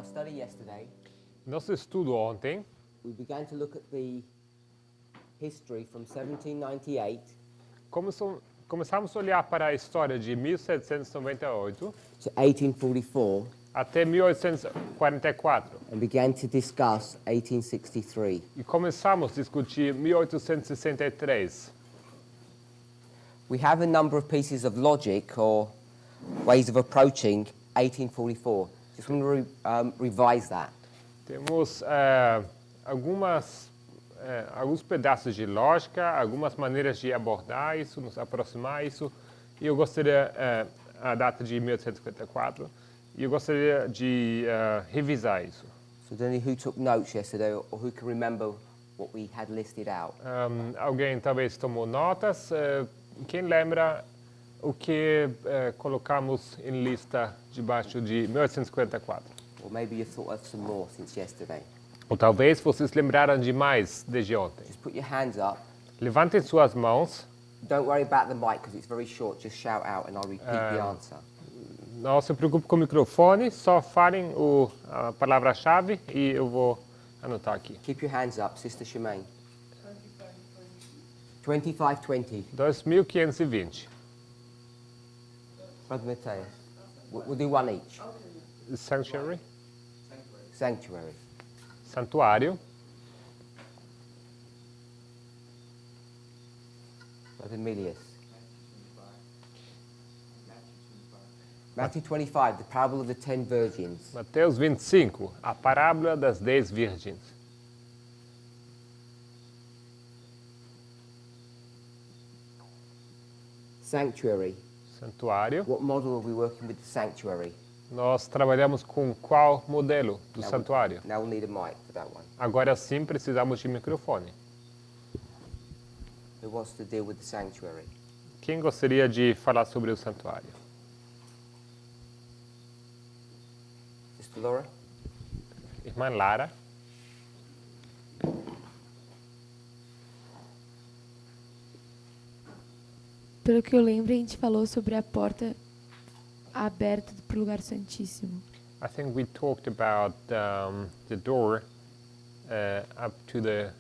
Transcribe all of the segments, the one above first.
study yesterday, Nosso estudo ontem, we began to look at the history from 1798 começamos a olhar para a história de 1798 to 1844 até 1844 and began to discuss 1863. e começamos a discutir 1863. We have a number of pieces of logic or ways of approaching 1844. Just want to revise that. Temos alguns pedaços de lógica, algumas maneiras de abordar isso, nos aproximar isso. E eu gostaria, a data de 1854, e eu gostaria de revisar isso. So I don't know who took notes yesterday or who can remember what we had listed out. Alguém talvez tomou notas. Quem lembra o que colocamos em lista debaixo de 1854? Or maybe you thought of some more since yesterday. Ou talvez vocês lembraram de mais desde ontem. Just put your hands up. Levantem suas mãos. Don't worry about the mic because it's very short. Just shout out and I'll repeat the answer. Não se preocupe com o microfone, só falem a palavra-chave e eu vou anotar aqui. Keep your hands up, Sister Shemaine. 2520. 2520. Brother Mateus. We'll do one each. Sanctuary. Sanctuary. Santuário. Brother Milius. Matthew 25, the parable of the 10 virgins. Mateus 25, a parábola das 10 virgens. Sanctuary. Santuário. What model are we working with the sanctuary? Nós trabalhamos com qual modelo do santuário? Now we'll need a mic for that one. Agora sim precisamos de microfone. Who wants to deal with the sanctuary? Quem gostaria de falar sobre o santuário? Sister Laura? Irmã Lara. Pelo que eu lembro, a gente falou sobre a porta aberta para o lugar santíssimo. I think we talked about the door up to the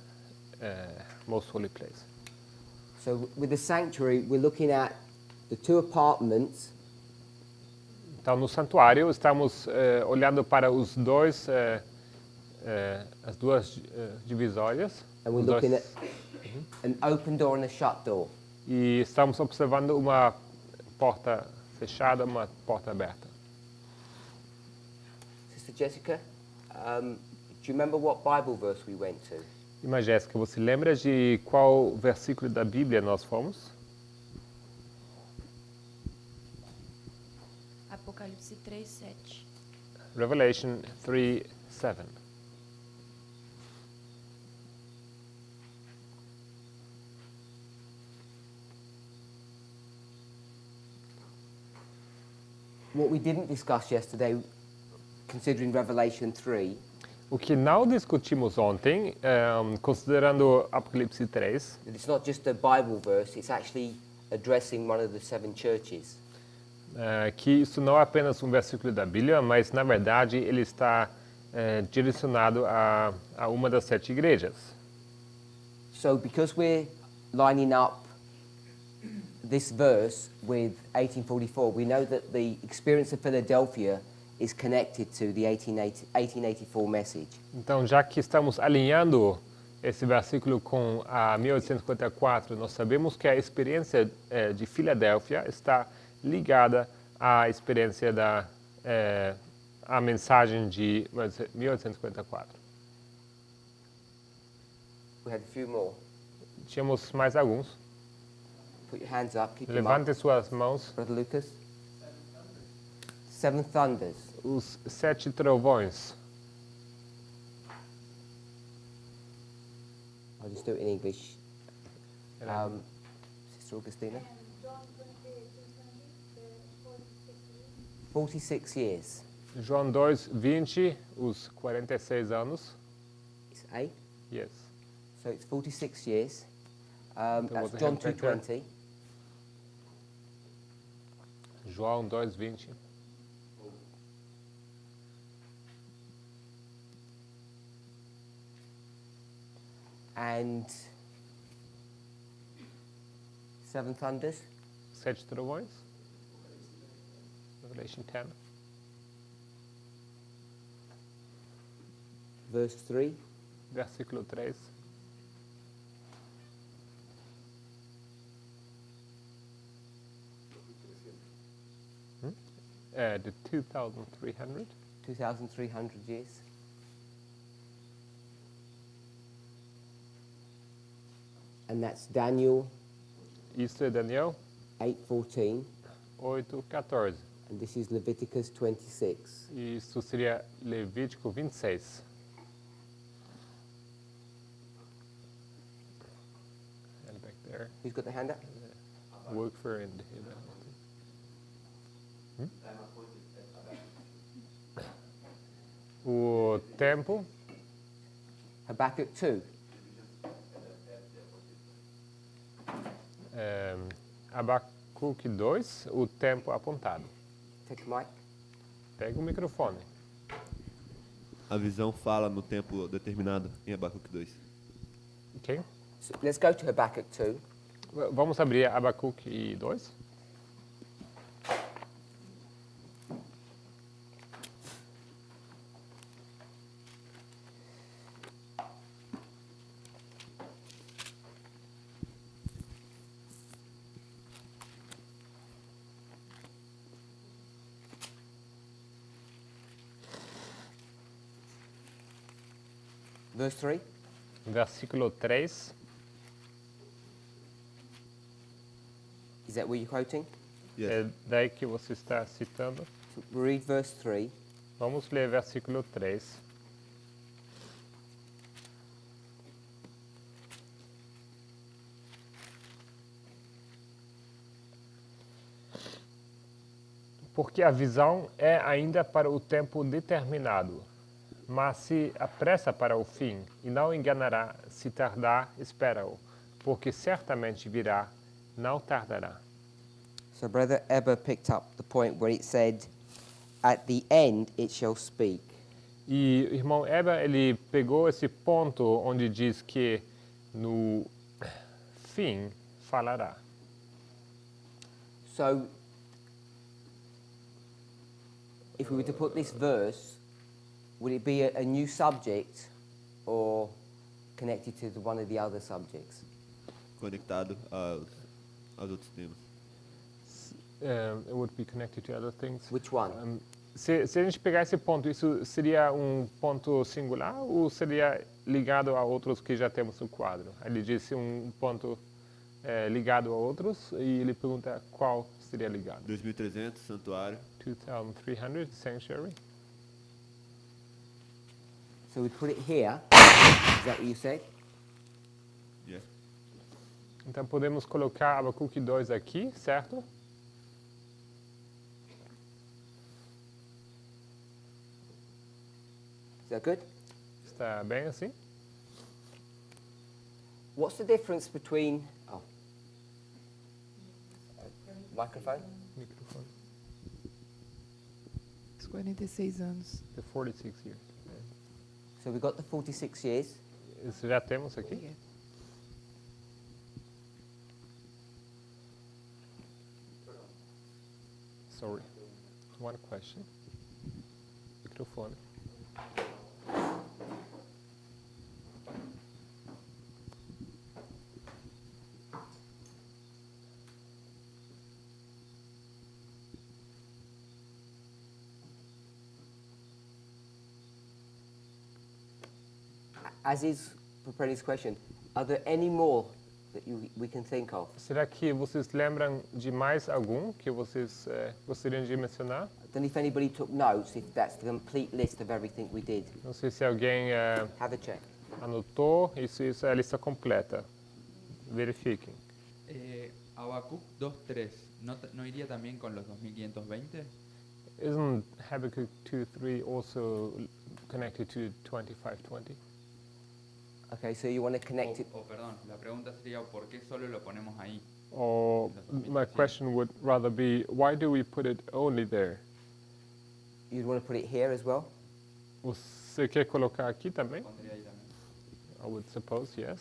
most holy place. So with the sanctuary, we're looking at the two apartments. Então, no santuário, estamos olhando para os dois, as duas divisórias. And we're looking at an open door and a shut door. E estamos observando uma porta fechada, uma porta aberta. Sister Jessica, do you remember what Bible verse we went to? Irmã Jéssica, você lembra de qual versículo da Bíblia nós fomos? Apocalipse 3:7. Revelation 3:7. What we didn't discuss yesterday, considering Revelation 3, O que não discutimos ontem, considerando Apocalipse 3, that it's not just a Bible verse, it's actually addressing one of the 7 churches. que isso não é apenas um versículo da Bíblia, mas na verdade ele está direcionado a uma das 7 igrejas. So because we're lining up this verse with 1844, we know that the experience of Philadelphia is connected to the 1884 message. Então, já que estamos alinhando esse versículo com a 1854, nós sabemos que a experiência de Filadélfia está ligada à experiência a mensagem de 1854. We had a few more. Tínhamos mais alguns. Put your hands up, keep them Levante up. suas mãos. Brother Lucas. 7 thunders. Os 7 trovões. I'll just do it in English. Sister Augustina. 46 years. João 2:20, os 46 anos. It's 8. Yes. So it's 46 years. There That's was a John hand checker. 2:20. João 2:20. and Seven Thunders. 7 trovões. Revelation 10. Verse 3. Versículo 3. The 2,300. 2,300 years. And that's Daniel Isso é Daniel 8:14, 8:14. and this is Leviticus 26. E isso seria Levítico 26. And back there, Who's got the hand up? work for and O tempo, Habakkuk 2. Abacuque 2, o tempo apontado. Take a mic. Pega o microfone. A visão fala no tempo determinado em Abacuque 2. Ok? So let's go to Habakkuk 2. Vamos abrir Abacuque 2. Verse 3. Versículo 3. Is that where you're quoting? Yes. É daí que você está citando. So read verse 3. Vamos ler versículo 3. Porque a visão é ainda para o tempo determinado, mas se apressa para o fim, e não enganará, se tardar, espera-o, porque certamente virá, não tardará. So Brother Eber picked up the point where it said, at the end it shall speak. E o irmão Eber, ele pegou esse ponto onde diz que no fim falará. So if we were to put this verse, would it be a new subject or connected to one of the other subjects? Conectado aos outros temas. It would be connected to other things. Which one? Se a gente pegar esse ponto, isso seria um ponto singular ou seria ligado a outros que já temos no quadro? Ele disse um ponto ligado a outros e ele pergunta qual seria ligado. 2.300, santuário. 2,300, sanctuary. So we put it here. Is that what you said? Yeah. Então podemos colocar Abacuque 2 aqui, certo? Is that good? Está bem assim? What's the difference between... Oh. Microphone? Microfone. Os 46 anos. The 46 years. So we've got the 46 years. Isso já temos aqui? Yeah. Sorry. One question. Microfone. As is Papreni's question, are there any more that we can think of? Será que vocês lembram de mais algum que vocês gostariam de mencionar? I don't know if anybody took notes, if that's the complete list of everything we did. Não sei se alguém Have a check. anotou. Isso é a lista completa. Verifiquem. Habacuc 2.3, ¿no iría también con los 2520? Isn't Habakkuk 2:3 also connected to 25:20? Okay, so you want to connect it. Perdón, la pregunta sería ¿por qué solo lo ponemos ahí? Or my question would rather be, why do we put it only there? You'd want to put it here as well. Você quer colocar aqui também? Pondría ahí también. I would suppose, yes.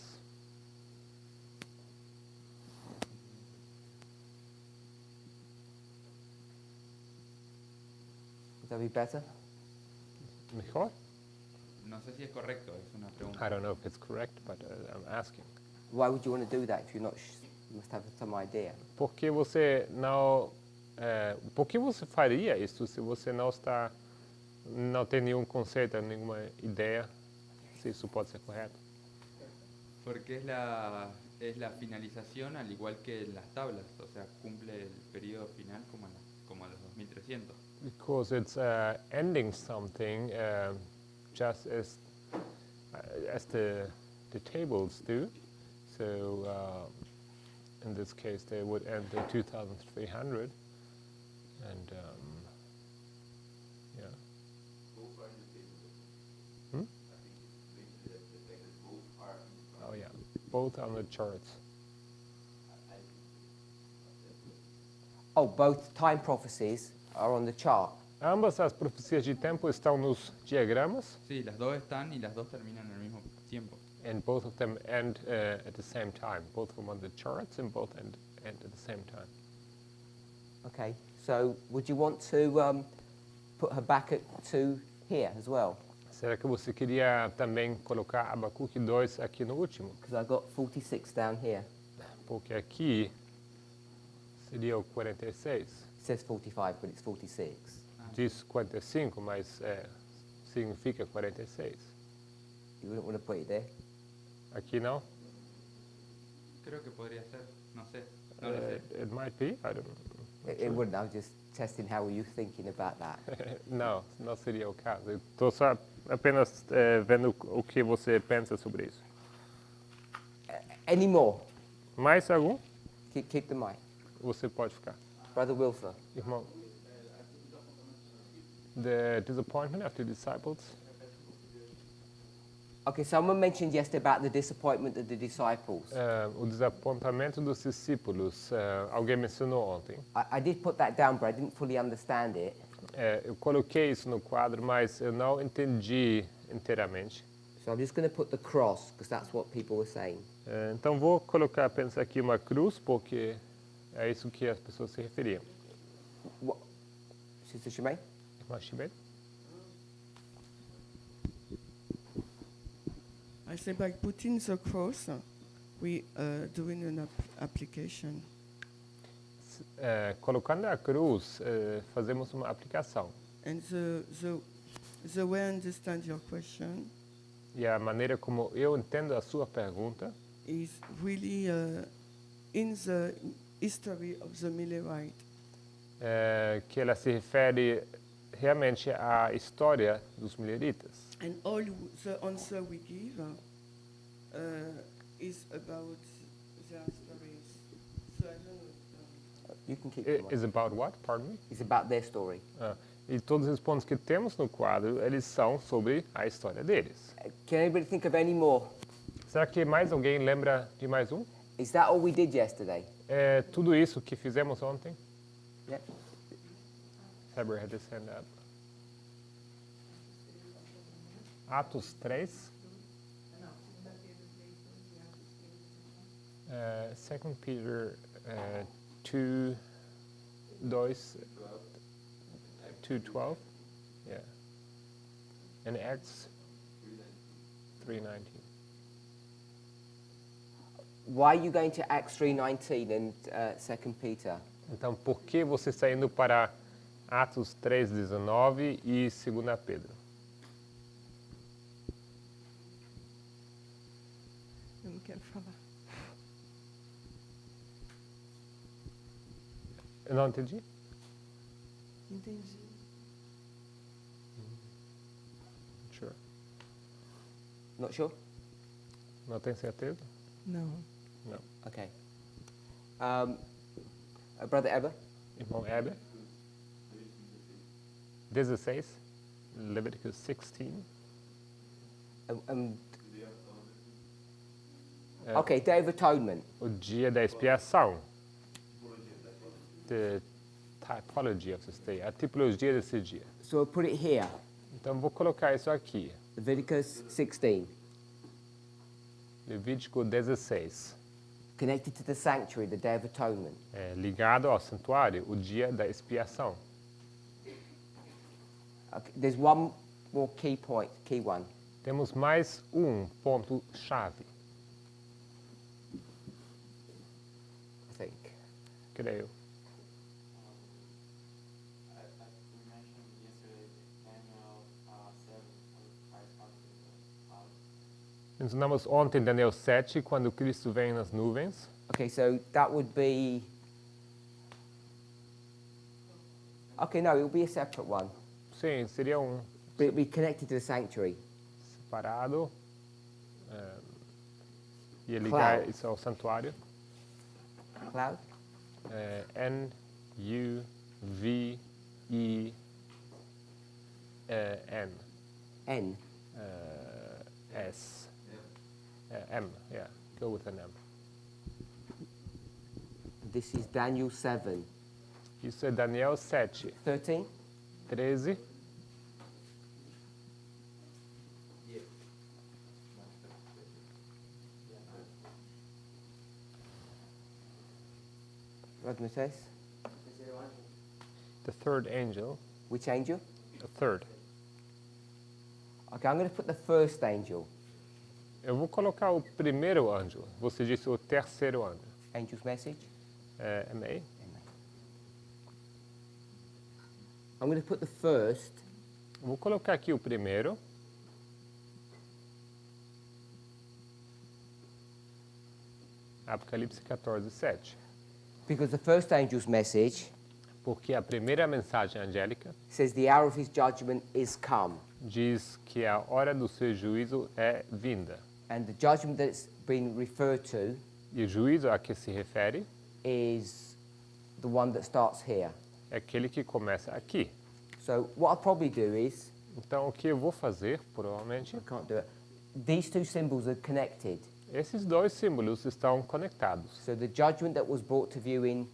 Would that be better? Mejor? No sé si es correcto, es una pregunta. I don't know if it's correct, but I'm asking. Why would you want to do that if you're not? You must have some idea. Por que você não... por que você faria isso se você não tem nenhum conceito, nenhuma ideia se isso pode ser correto? Porque es la finalización al igual que las tablas, o sea, cumple el periodo final como a los 2300. Because it's ending something just as the tables do. So in this case, they would end at 2,300, and yeah. Hmm? Oh yeah, both on the charts. Oh, both time prophecies are on the chart. Ambas as profecias de tempo estão nos diagramas, Sí, las dos están y las dos terminan al mismo tiempo. and both of them end at the same time. Both of them on the charts, and both end at the same time. Okay. So would you want to put Habakkuk 2 here as well? Será que você queria também colocar Abacuque 2 aqui no último? Because I got 46 down here. Porque aqui seria o 46. It says 45, but it's 46. Diz 45, mas significa 46. You wouldn't want to put it there. Aqui não? Creo que podría ser, no sé, no lo sé. It might be, I don't know. It wouldn't. I was just testing how were you thinking about that. Não, não seria o caso. Estou só apenas vendo o que você pensa sobre isso. Any more? Mais algum? Keep the mic. Você pode ficar. Brother Wilfer. Irmão. The disappointment of the disciples. Okay, someone mentioned yesterday about the disappointment of the disciples. O desapontamento dos discípulos. Alguém mencionou ontem. I did put that down, but I didn't fully understand it. Eu coloquei isso no quadro, mas eu não entendi inteiramente. So I'm just going to put the cross, because that's what people were saying. Então vou colocar apenas aqui uma cruz, porque é isso que as pessoas se referiam. What? Sister Shimei? Irmã Chibet? I say by putting the cross, we are doing an application. Colocando a cruz, fazemos uma aplicação. And the way I understand your question E a maneira como eu entendo a sua pergunta is really in the history of the Millerite. que ela se refere realmente à história dos mileritas. And all the answer we give is about their stories. So I don't know. You can keep the mic. Is about what? Pardon me? It's about their story. E todos os pontos que temos no quadro, eles são sobre a história deles. Can anybody think of any more? Será que mais alguém lembra de mais um? Is that all we did yesterday? É tudo isso que fizemos ontem? Yeah. Saber had his hand up. Atos 3. 2 Peter 2, 2:12. Yeah. And Acts 3:19. Why are you going to Acts 3:19 and 2 Peter? Então, por que você está indo para Atos 3:19 e 2 Pedro? Eu não quero falar. Eu não entendi. Entendi. Sure. Not sure? Não tem certeza? Não. Não. Okay. Brother Eber? Irmão Heber. 16. Leviticus 16. Okay, Day of Atonement. O dia da expiação. The typology of this day. A tipologia desse dia. So I'll put it here. Então vou colocar isso aqui. Leviticus 16. Levítico 16. Connected to the sanctuary, the Day of Atonement. Ligado ao santuário, o dia da expiação. Okay, there's one more key point, key one. Temos mais um ponto-chave, I think. creio. We mentioned yesterday Daniel 7 when Christ comes in the clouds. Mencionamos ontem Daniel 7, quando Cristo vem nas nuvens. Okay, so that would be. Okay, no, it will be a separate one. Sim, seria um But it will be connected to the sanctuary. separado. Ia ligar Cloud. isso ao santuário. Cloud? N-U-V-E-N. N. S. M, yeah. Go with an M. This is Daniel 7. Isso é Daniel 7, 13? 13. What it says? The third angel. Which angel? The third. Okay, I'm going to put the first angel. Eu vou colocar o primeiro anjo. Você disse o terceiro anjo. Angel's message. MA. I'm going to put the first Vou colocar aqui o primeiro. Apocalipse 14, 7. because the first angel's message Porque a primeira mensagem angélica says the hour of his judgment is come. diz que a hora do seu juízo é vinda. And the judgment that's been referred to E o juízo a que se refere is the one that starts here. é aquele que começa aqui. So what I'll probably do is, Então, o que eu vou fazer, provavelmente, I can't do it, these two symbols are connected. esses dois símbolos estão conectados. So the judgment that was brought to view in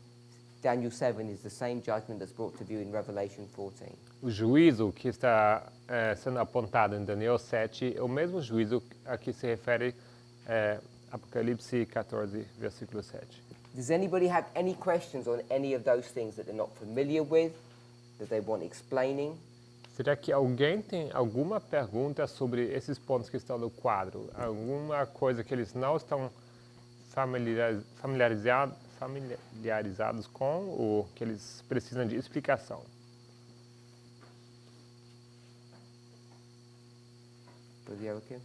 Daniel 7 is the same judgment that's brought to view in Revelation 14. O juízo que está sendo apontado em Daniel 7 é o mesmo juízo a que se refere Apocalipse 14, versículo 7. Does anybody have any questions on any of those things that they're not familiar with, that they want explaining? Será que alguém tem alguma pergunta sobre esses pontos que estão no quadro? Alguma coisa que eles não estão familiarizados com ou que eles precisam de explicação? Brother Joachim?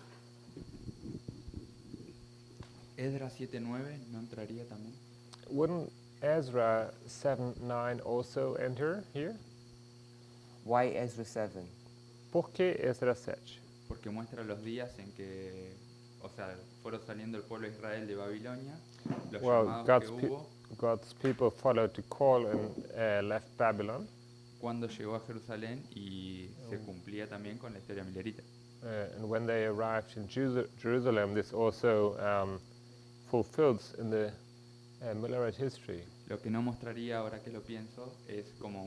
Esdras 7:9 no entraría también. Wouldn't Ezra 7:9 also enter here? Why Ezra 7? Por que Ezra 7? Porque muestra los días en que, o sea, fueron saliendo el pueblo de Israel de Babilonia, los Well, llamados que hubo, God's people followed the call and left Babylon. cuando llegó a Jerusalén y se cumplía también con la historia milerita. And when they arrived in Jerusalem, this also fulfills in the Millerite history. Lo que no mostraría, ahora que lo pienso, es como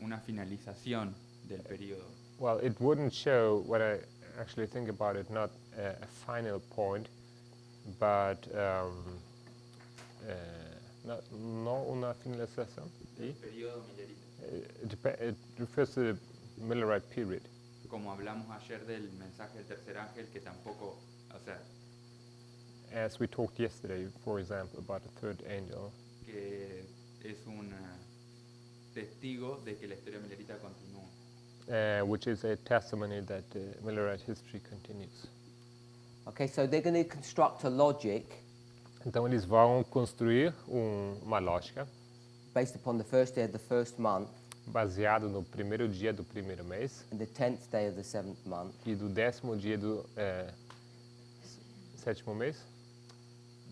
una finalización del periodo. Well, it wouldn't show, when I actually think about it, not a final point, but no una finalización. Del periodo milerita. It refers to the Millerite period. Como hablamos ayer del mensaje del tercer ángel, que tampoco, o sea, As we talked yesterday, for example, about the third angel, que es un testigo de que la historia milerita continúa. which is a testimony that Millerite history continues. Okay, so they're going to construct a logic Então eles vão construir uma lógica based upon the first day of the first month baseado no primeiro dia do primeiro mês and the 10th day of the 7th month e do 10º dia do sétimo mês.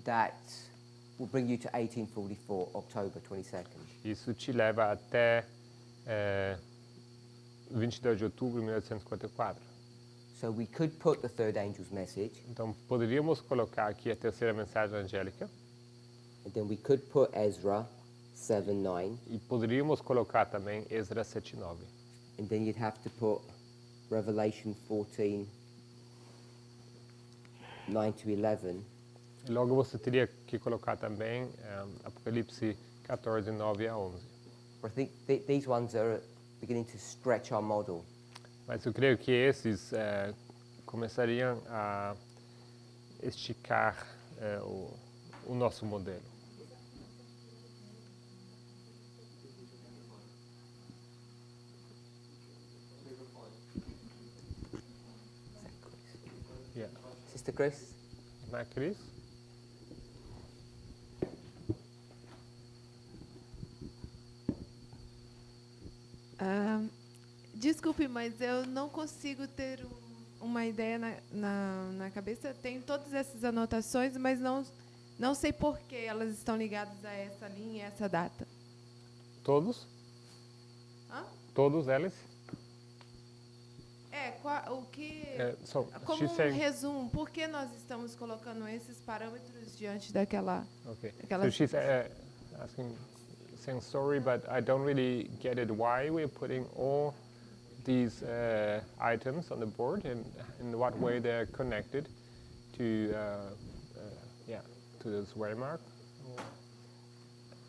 that will bring you to 1844, October 22nd. Isso te leva até 22 de outubro de 1854. So we could put the third angel's message, Então poderíamos colocar aqui a terceira mensagem angélica and then we could put Ezra 7:9, e poderíamos colocar também Esdras 7:9. and then you'd have to put Revelation 14, 9 to 11, E logo você teria que colocar também Apocalipse 14, 9 a 11. I think these ones are beginning to stretch our model. Mas eu creio que esses começariam a esticar o nosso modelo. Yeah. Sister Chris? Não é, Cris? Desculpe, mas eu não consigo ter uma ideia na cabeça. Tenho todas essas anotações, mas não sei por que elas estão ligadas a essa linha e essa data. Todos? Hã? Todos eles? O que... So como she's um saying, resumo, por que nós estamos colocando esses parâmetros diante daquela... okay. daquela So she's saying sorry, but I don't really get it. Why we're putting all these items on the board and in what way they're connected to to this waymark?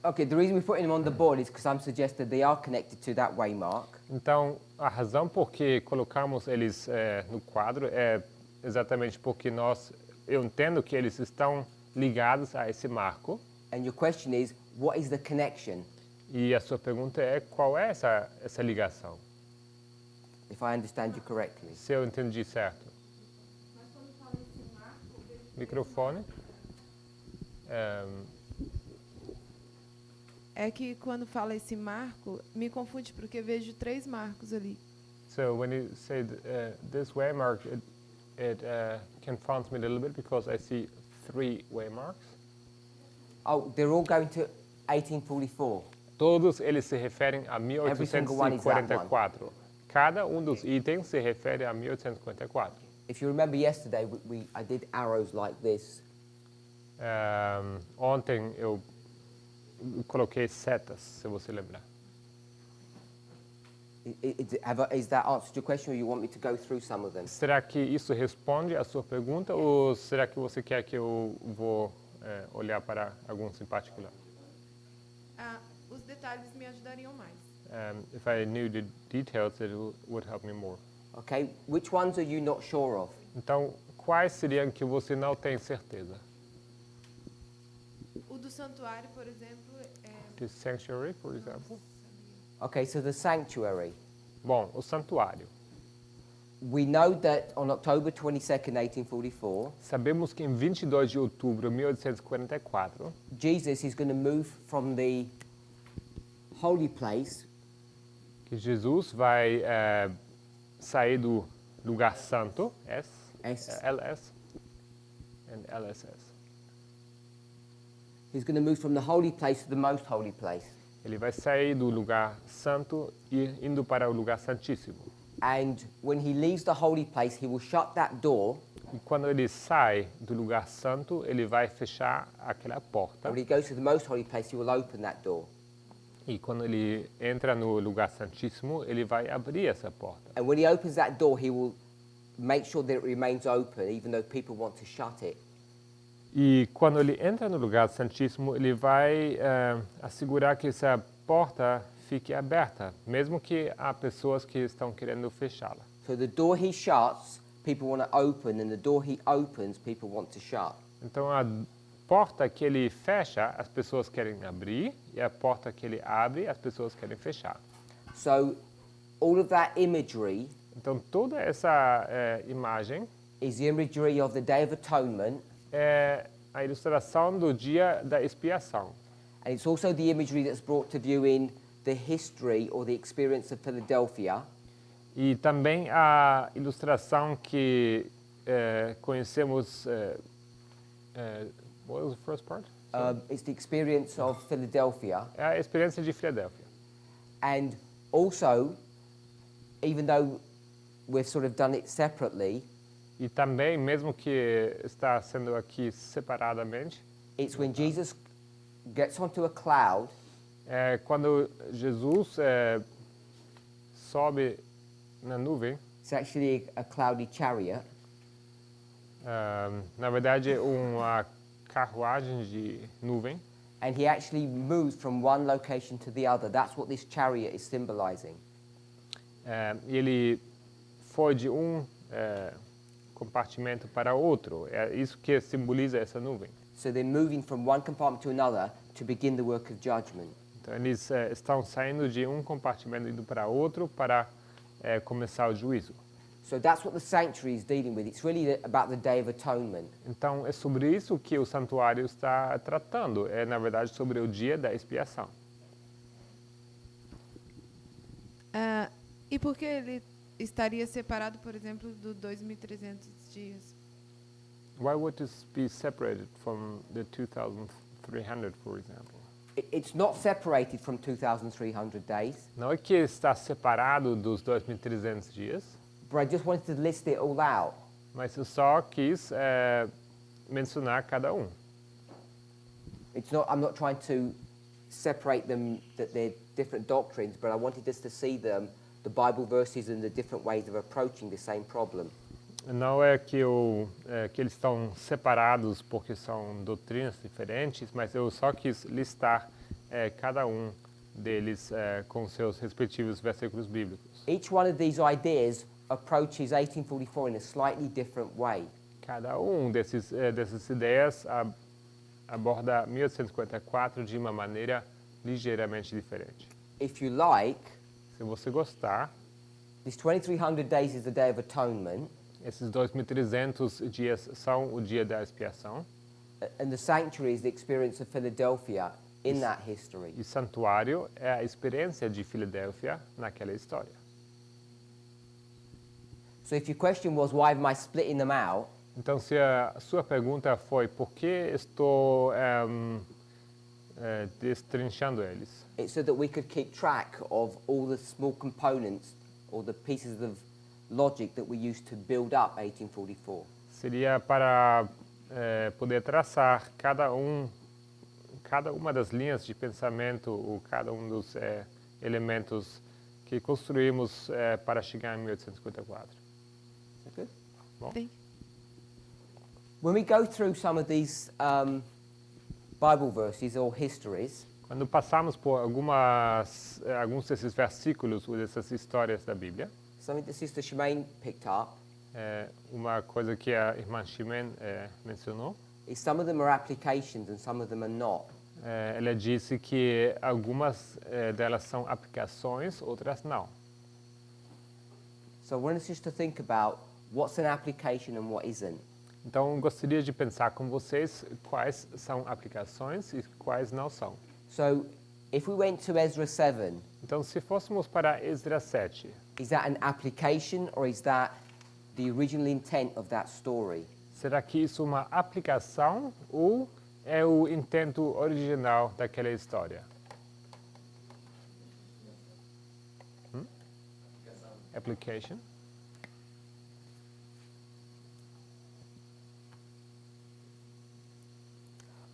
Okay, the reason we're putting them on the board is because I'm suggesting they are connected to that waymark. Então, a razão por que colocamos eles no quadro é exatamente porque eu entendo que eles estão ligados a esse marco. And your question is, what is the connection? E a sua pergunta é qual é essa ligação? If I understand you correctly. Se eu entendi certo. Microfone. É que quando fala esse marco, me confunde porque vejo 3 marcos ali. So when you say this waymark, it confounds me a little bit because I see 3 waymarks. Oh, they're all going to 1844. Todos eles se referem a Every single one is that 1844. Cada dos itens se refere a 1844. If you remember yesterday, I did arrows like this. Ontem eu coloquei setas, se você lembrar. Is that answered your question, or you want me to go through some of them? Será que isso responde à sua pergunta ou será que você quer que eu vou olhar para alguns em particular? Os detalhes me ajudariam mais. If I knew the details, it would help me more. Okay, which ones are you not sure of? Então, quais seriam que você não tem certeza? O do santuário, por exemplo, The sanctuary, for example. Okay, so the sanctuary. Bom, o santuário. We know that on October 22nd, 1844, Sabemos que em 22 de outubro de 1844, Jesus is going to move from the holy place que Jesus vai sair do lugar santo, LS, and LSS. He's going to move from the holy place to the most holy place. Ele vai sair do lugar santo e indo para o lugar santíssimo. And when he leaves the holy place, he will shut that door. E quando ele sai do lugar santo, ele vai fechar aquela porta. When he goes to the most holy place, he will open that door. E quando ele entra no lugar santíssimo, ele vai abrir essa porta. And when he opens that door, he will make sure that it remains open, even though people want to shut it. E quando ele entra no lugar santíssimo, ele vai assegurar que essa porta fique aberta, mesmo que há pessoas que estão querendo fechá-la. So the door he shuts, people want to open, and the door he opens, people want to shut. Então a porta que ele fecha, as pessoas querem abrir, e a porta que ele abre, as pessoas querem fechar. So all of that imagery Então toda essa imagem is the imagery of the Day of Atonement, é a ilustração do dia da expiação. and it's also the imagery that's brought to view in the history or the experience of Philadelphia. E também a ilustração que conhecemos. What was the first part? It's the experience of Philadelphia, É a experiência de Filadélfia. and also, even though we've sort of done it separately, E também, mesmo que está sendo aqui separadamente, it's when Jesus gets onto a cloud quando Jesus sobe na nuvem, It's actually a cloudy chariot, na verdade, carruagem de nuvem. and he actually moved from one location to the other. That's what this chariot is symbolizing. E ele foi de compartimento para outro. É isso que simboliza essa nuvem. So they're moving from one compartment to another to begin the work of judgment. Então eles estão saindo de compartimento indo para outro para começar o juízo. So that's what the sanctuary is dealing with. It's really about the Day of Atonement. Então é sobre isso que o santuário está tratando. É na verdade sobre o dia da expiação. E por que ele estaria separado, por exemplo, do 2.300 dias? Why would this be separated from the 2,300, for example? It's not separated from 2,300 days, Não é que está separado dos 2.300 dias, but I just wanted to list it all out. mas eu só quis mencionar cada um. I'm not trying to separate them, that they're different doctrines, but I wanted us to see them, the Bible verses and the different ways of approaching the same problem. Não é que eles estão separados porque são doutrinas diferentes, mas eu só quis listar cada um deles com seus respectivos versículos bíblicos. Each one of these ideas approaches 1844 in a slightly different way. Cada um dessas ideias aborda 1854 de uma maneira ligeiramente diferente. If you like, Se você gostar, this 2,300 days is the Day of Atonement, esses 2.300 dias são o dia da expiação and the sanctuary is the experience of Philadelphia in that history. e santuário é a experiência de Filadélfia naquela história. So if your question was, why am I splitting them out? Então, se a sua pergunta foi por que estou destrinchando eles, It's so that we could keep track of all the small components or the pieces of logic that we used to build up 1844. seria para poder traçar cada uma das linhas de pensamento ou cada um dos elementos que construímos para chegar em 1854. Is that good? Bom, Tem. When we go through some of these Bible verses or histories, quando passamos por alguns desses versículos ou dessas histórias da Bíblia, something that Sister Shemaine picked up uma coisa que a irmã Shimen mencionou, is some of them are applications and some of them are not. ela disse que algumas delas são aplicações, outras não. So I want us just to think about what's an application and what isn't. Então, gostaria de pensar com vocês quais são aplicações e quais não são. So if we went to Ezra 7, Então, se fôssemos para Esdras 7, is that an application or is that the original intent of that story? será que isso é uma aplicação ou é o intento original daquela história? Application.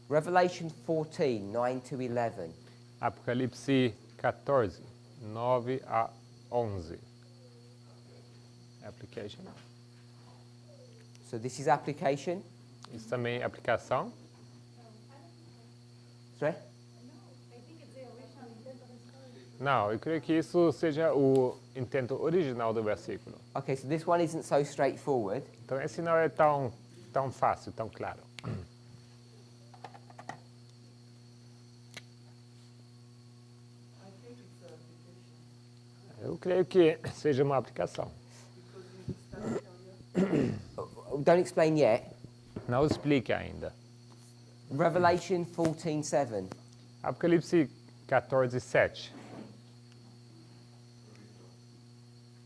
Revelation 14, 9 to 11. Apocalipse 14, 9 a 11. Application. So this is application. Isso também é aplicação. Sorry? Não, eu creio que isso seja o intento original do versículo. Okay, so this one isn't so straightforward. Então, esse não é tão fácil, tão claro. Eu creio que seja uma aplicação. Don't explain yet. Não explica ainda. Revelation 14, 7. Apocalipse 14, 7.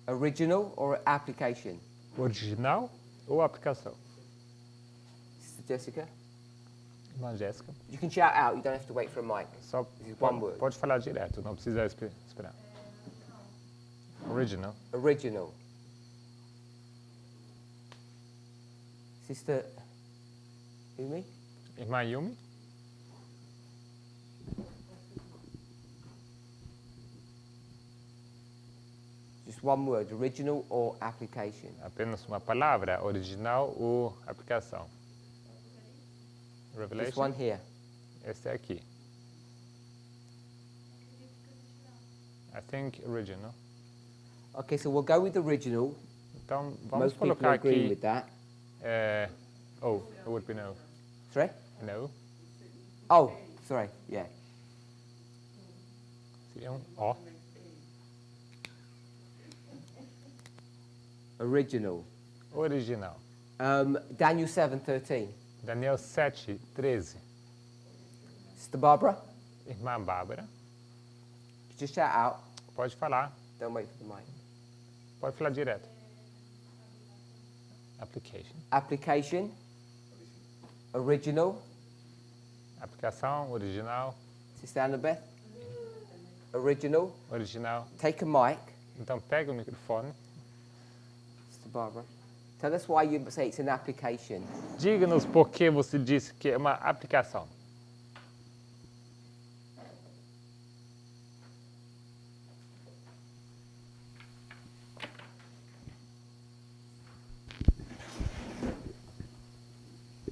Original or application? Original ou aplicação? Sister Jessica? Irmã Jéssica. You can shout out, you don't have to wait for a mic. Só This is one word. pode falar direto, não precisa esperar. Original. Original. Sister Umi? Irmã Yumi. Just one word, original or application? Apenas uma palavra, original ou aplicação. This Revelation. one here. Esse aqui. I think original. Okay, so we'll go with the original. Então, vamos Most people colocar agree aqui. with that. Oh, it would be no. Sorry? No. Oh, sorry. Yeah. Seria O. Original. Original. Daniel 7:13. Daniel 7:13. Sister Barbara, Irmã Bárbara, just shout out. pode falar. Don't wait for the mic. Pode falar direto. Application. Application. Original. Aplicação, original, Sister Annabeth. Original. original. Take a mic. Então pega o microfone. Sister Barbara. Tell us why you say it's an application. Diga-nos por que você disse que é uma aplicação.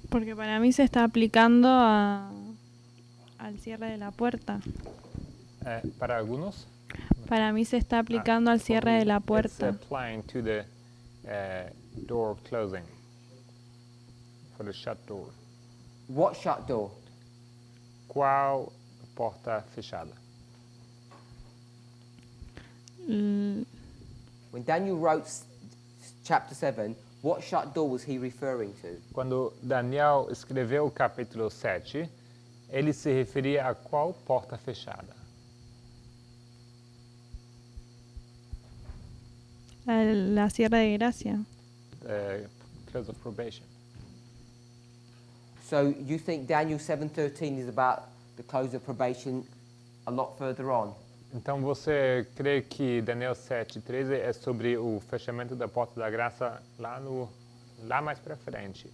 Porque para mí se está aplicando al cierre de la puerta. Para alguns, Para mí se está aplicando al cierre de la it's puerta. applying to the door closing. For the shut door. What shut door? Qual porta fechada? L- When Daniel wrote chapter 7, what shut door was he referring to? Quando Daniel escreveu o capítulo 7, ele se referia a qual porta fechada? La cierre de gracia. Close of probation. So you think Daniel 7:13 is about the close of probation a lot further on? Então você crê que Daniel 7:13 é sobre o fechamento da porta da graça lá mais para frente?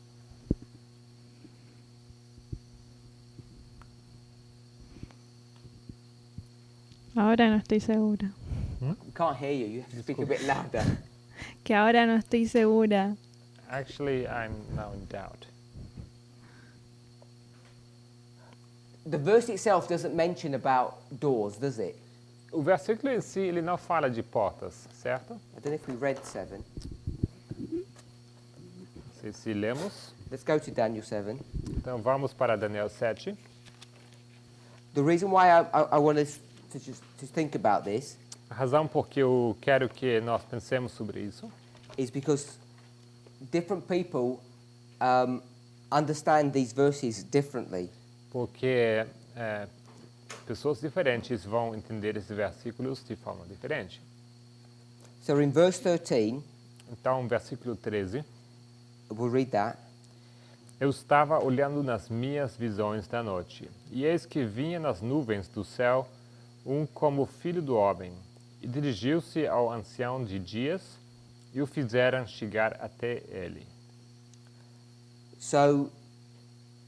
Ahora no estoy segura. We can't hear you. You have to speak a bit louder. Que ahora no estoy segura. Actually, I'm now in doubt. The verse itself doesn't mention about doors, does it? O versículo em si, ele não fala de portas, certo? I don't know if we read 7. Se lemos, Let's go to Daniel 7. então vamos para Daniel 7. The reason why I want us to just to think about this A razão por que eu quero que nós pensemos sobre isso is because different people understand these verses differently. porque pessoas diferentes vão entender esses versículos de forma diferente. So in verse 13, Então, versículo 13. we'll read that. Eu estava olhando nas minhas visões da noite, e eis que vinha nas nuvens do céu como filho do homem, e dirigiu-se ao ancião de dias, e o fizeram chegar até ele. So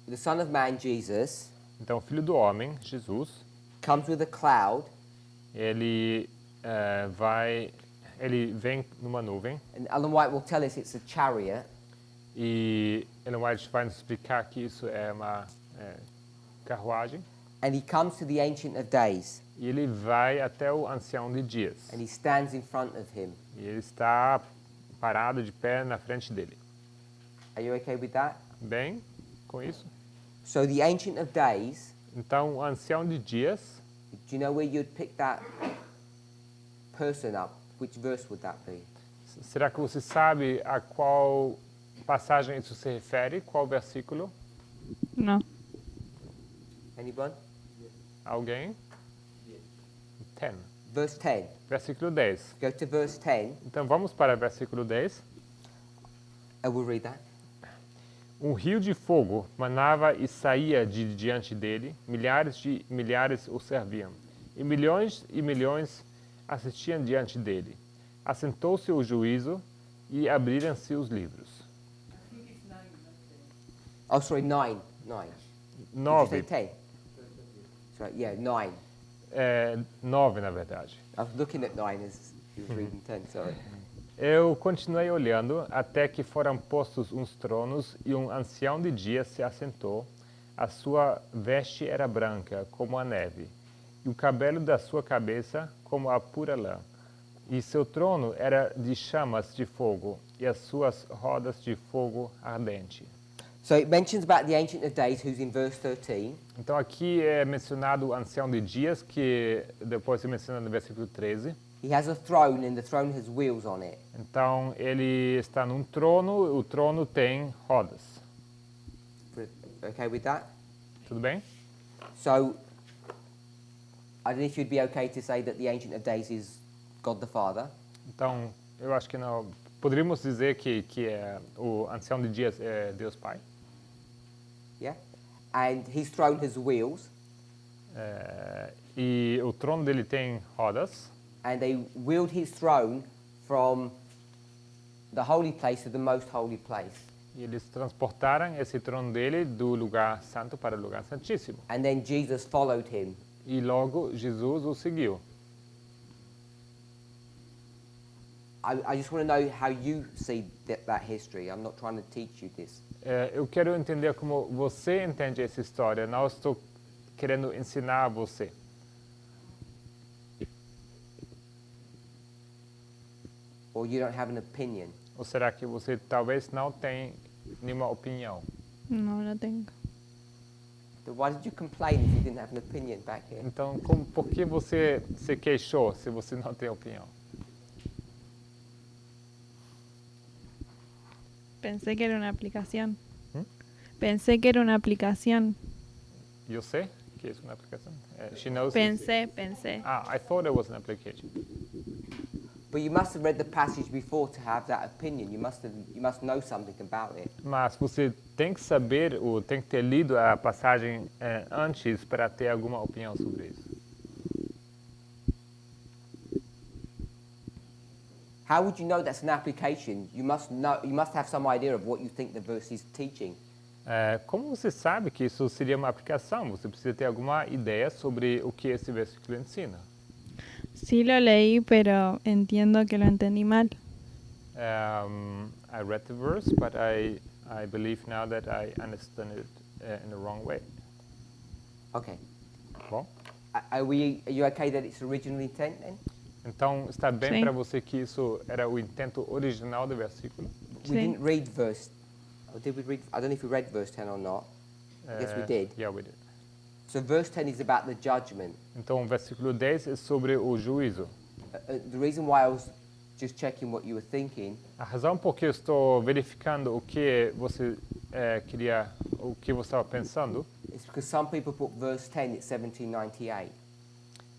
the Son of Man, Jesus, Então, o filho do homem, Jesus, comes with a cloud, ele vem numa nuvem, and Ellen White will tell us it's a chariot, e Ellen White vai nos explicar que isso é uma carruagem, and he comes to the Ancient of Days, e ele vai até o ancião de dias, and he stands in front of him. e ele está parado de pé na frente dele. Are you okay with that? Bem com isso? So the Ancient of Days, Então, o ancião de dias, do you know where you'd pick that person up? Which verse would that be? será que você sabe a qual passagem isso se refere? Qual versículo? No. Anyone? Alguém? 10. Verse 10. Versículo 10. Go to verse 10, Então, vamos para o versículo 10. and we'll read that. Um rio de fogo manava e saía de diante dele, milhares de milhares o serviam, e milhões assistiam diante dele. Assentou-se o juízo e abriram-se os livros. Oh, sorry, 9. 9. Did you say 9. 10? Sorry, yeah, 9. 9, na verdade. I was looking at 9 as you were reading 10, sorry. Eu continuei olhando até que foram postos uns tronos e um ancião de dias se assentou. A sua veste era branca, como a neve, e o cabelo da sua cabeça, como a pura lã. E seu trono era de chamas de fogo, e as suas rodas de fogo ardente. So it mentions about the Ancient of Days, who's in verse 13. Então aqui é mencionado o ancião de dias, que depois é mencionado no versículo 13. He has a throne, and the throne has wheels on it. Então ele está num trono, o trono tem rodas. Okay with that? Tudo bem? So I don't know if you'd be okay to say that the Ancient of Days is God the Father. Então eu acho que não. Poderíamos dizer que é o ancião de dias é Deus Pai. Yeah? And his throne has wheels, E o trono dele tem rodas. and they wheeled his throne from the holy place to the most holy place. E eles transportaram esse trono dele do lugar santo para o lugar santíssimo. And then Jesus followed him. E logo Jesus o seguiu. I just want to know how you see that history. I'm not trying to teach you this. Eu quero entender como você entende essa história. Não estou querendo ensinar a você. Or you don't have an opinion. Ou será que você talvez não tem nenhuma opinião? No, no tengo. Then why did you complain if you didn't have an opinion back here? Então, por que você se queixou se você não tem opinião? Pensé que era una aplicación. ¿Mm? Pensé que era una aplicación. Eu sei que é uma aplicação. She knows. Pensé. I thought it was an application. But you must have read the passage before to have that opinion. You must know something about it. Mas você tem que saber ou tem que ter lido a passagem antes para ter alguma opinião sobre isso. How would you know that's an application? You must have some idea of what you think the verse is teaching. Como você sabe que isso seria uma aplicação? Você precisa ter alguma ideia sobre o que esse versículo ensina. Sí lo leí, pero entiendo que lo entendí mal. I read the verse, but I believe now that I understand it in the wrong way. Okay. Bom, Are you okay that it's original intent then? então está bem Sim. para você que isso era o intento original do versículo? We Sim. didn't read verse. Or did we read? I don't know if we read verse 10 or not. I guess we did. Yeah, we did. So verse 10 is about the judgment. Então o versículo 10 é sobre o juízo. The reason why I was just checking what you were thinking A razão por que eu estou verificando o que você o que você estava pensando, is because some people put verse 10 at 1798.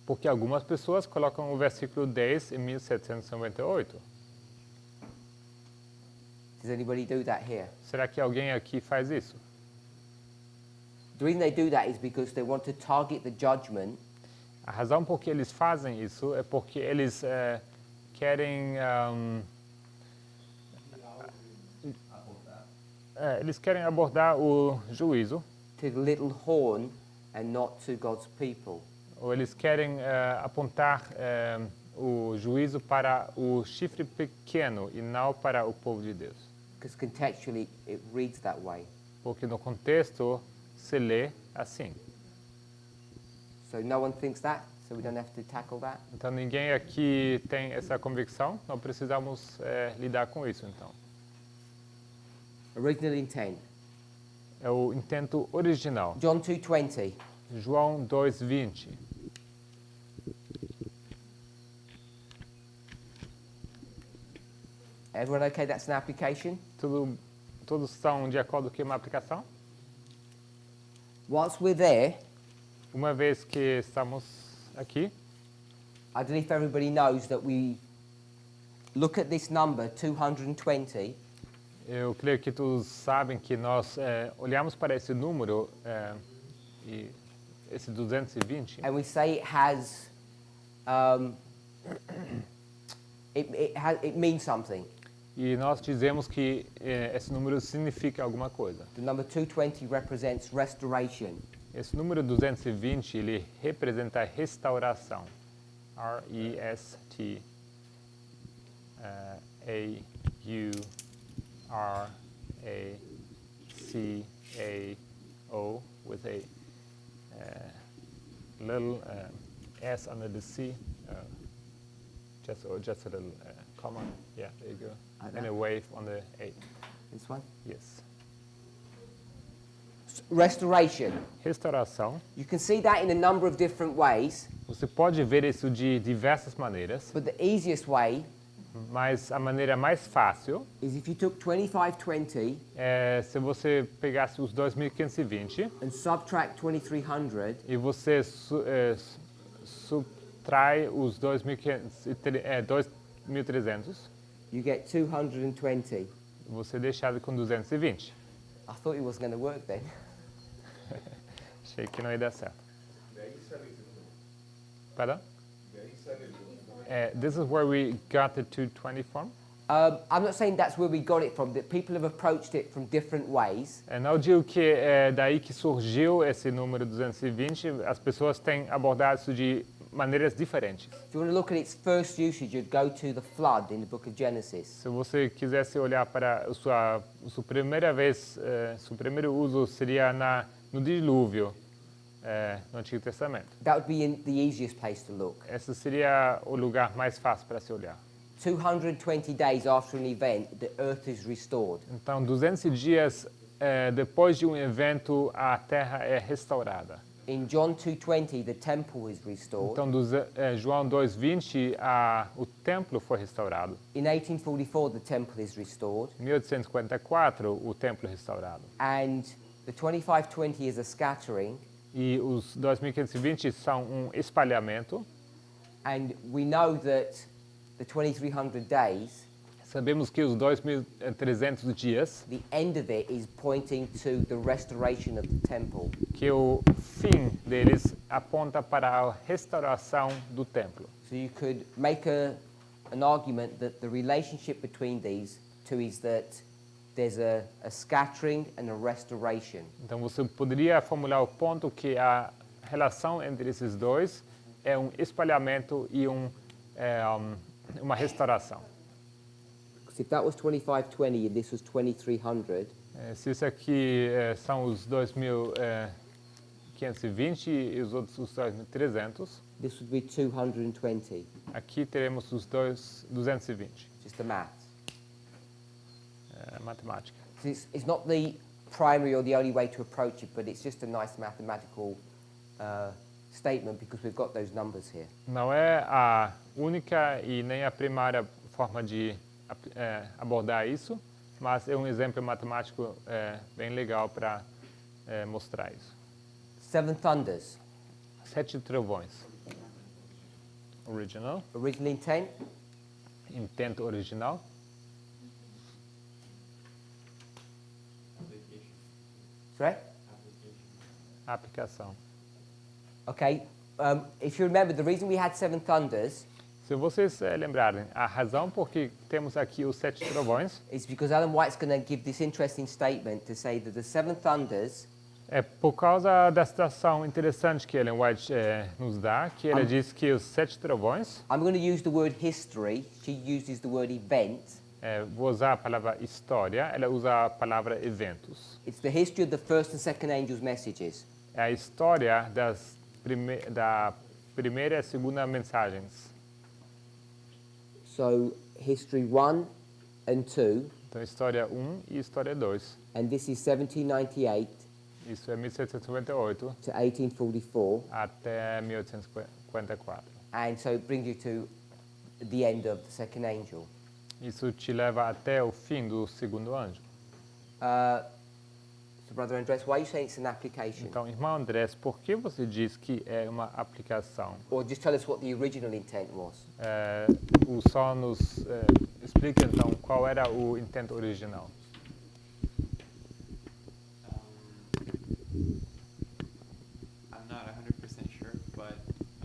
porque algumas pessoas colocam o versículo 10 em 1798. Does anybody do that here? Será que alguém aqui faz isso? The reason they do that is because they want to target the judgment A razão por que eles fazem isso é porque eles querem eles querem abordar o juízo, to the little horn and not to God's people. ou eles querem apontar o juízo para o chifre pequeno e não para o povo de Deus. Because contextually it reads that way. Porque no contexto se lê assim. So no one thinks that, so we don't have to tackle that. Então ninguém aqui tem essa convicção, não precisamos lidar com isso então. Original intent. É o intento original. John 2:20. João 2:20. Everyone okay? That's an application. Todos estão de acordo que é uma aplicação? Whilst we're there, Uma vez que estamos aqui, I don't know if everybody knows that we look at this number 220 eu creio que todos sabem que nós olhamos para esse número, e esse 220, and we say it has it means something. e nós dizemos que esse número significa alguma coisa. The number 220 represents restoration. Esse número 220, ele representa a restauração. with a little S under the C, just a little comma. Yeah, there you go. And a wave on the 8. This one. Yes. Restoration. Restauração. You can see that in a number of different ways, Você pode ver isso de diversas maneiras, but the easiest way mas a maneira mais fácil is if you took 2520 é se você pegasse os 2520 and subtract 2300, e você subtrai os 2300, you get 220. você deixa com 220. I thought it was going to work then. Achei que não ia dar certo. Pardon? This is where we got the 220 from. I'm not saying that's where we got it from, that people have approached it from different ways. Não digo que é daí que surgiu esse número 220, as pessoas têm abordado isso de maneiras diferentes. If you want to look at its first usage, you'd go to the flood in the book of Genesis. Se você quisesse olhar para sua primeira vez, seu primeiro uso seria no dilúvio, no Antigo Testamento. That would be in the easiest place to look. Esse seria o lugar mais fácil para se olhar. 220 days after an event, the earth is restored. Então, 200 dias depois de um evento, a terra é restaurada. In John 2:20, the temple is restored. Então, João 2:20, o templo foi restaurado. In 1844, the temple is restored. Em 1854, o templo é restaurado. And the 2520 is a scattering. E os 2520 são um espalhamento. And we know that the 2300 days, Sabemos que os 2300 dias, the end of it is pointing to the restoration of the temple. que o fim deles aponta para a restauração do templo. So you could make an argument that the relationship between these two is that there's a scattering and a restoration. Então você poderia formular o ponto que a relação entre esses dois é um espalhamento e uma restauração. Because if that was 2520 and this was 2300, Se isso aqui são os 2520 e os outros os 2300, this would be 220. aqui teremos os 220. Just the math. Matemática. So it's not the primary or the only way to approach it, but it's just a nice mathematical statement because we've got those numbers here. Não é a única e nem a primária forma de abordar isso, mas é um exemplo matemático bem legal para mostrar isso. 7 thunders. 7 trovões. Original. Original intent. Intento original. Sorry? Aplicação. Okay. If you remember, the reason we had 7 thunders Se vocês lembrarem, a razão por que temos aqui os 7 trovões is because Ellen White's going to give this interesting statement to say that the 7 thunders é por causa da citação interessante que Ellen White nos dá, que ela diz que os 7 trovões, I'm going to use the word history. She uses the word event. vou usar a palavra história, ela usa a palavra eventos. It's the history of the first and second angels' messages. É a história da primeira e segunda mensagens. So history 1 and 2, Então, história 1 e história 2. and this is 1798 Isso é 1758 to 1844, até 1854. and so it brings you to the end of the second angel. Isso te leva até o fim do segundo anjo. So Brother Andres, why are you saying it's an application? Então, irmão Andrés, por que você diz que é uma aplicação? Or just tell us what the original intent was. O só nos explica então qual era o intento original. I'm not 100% sure, but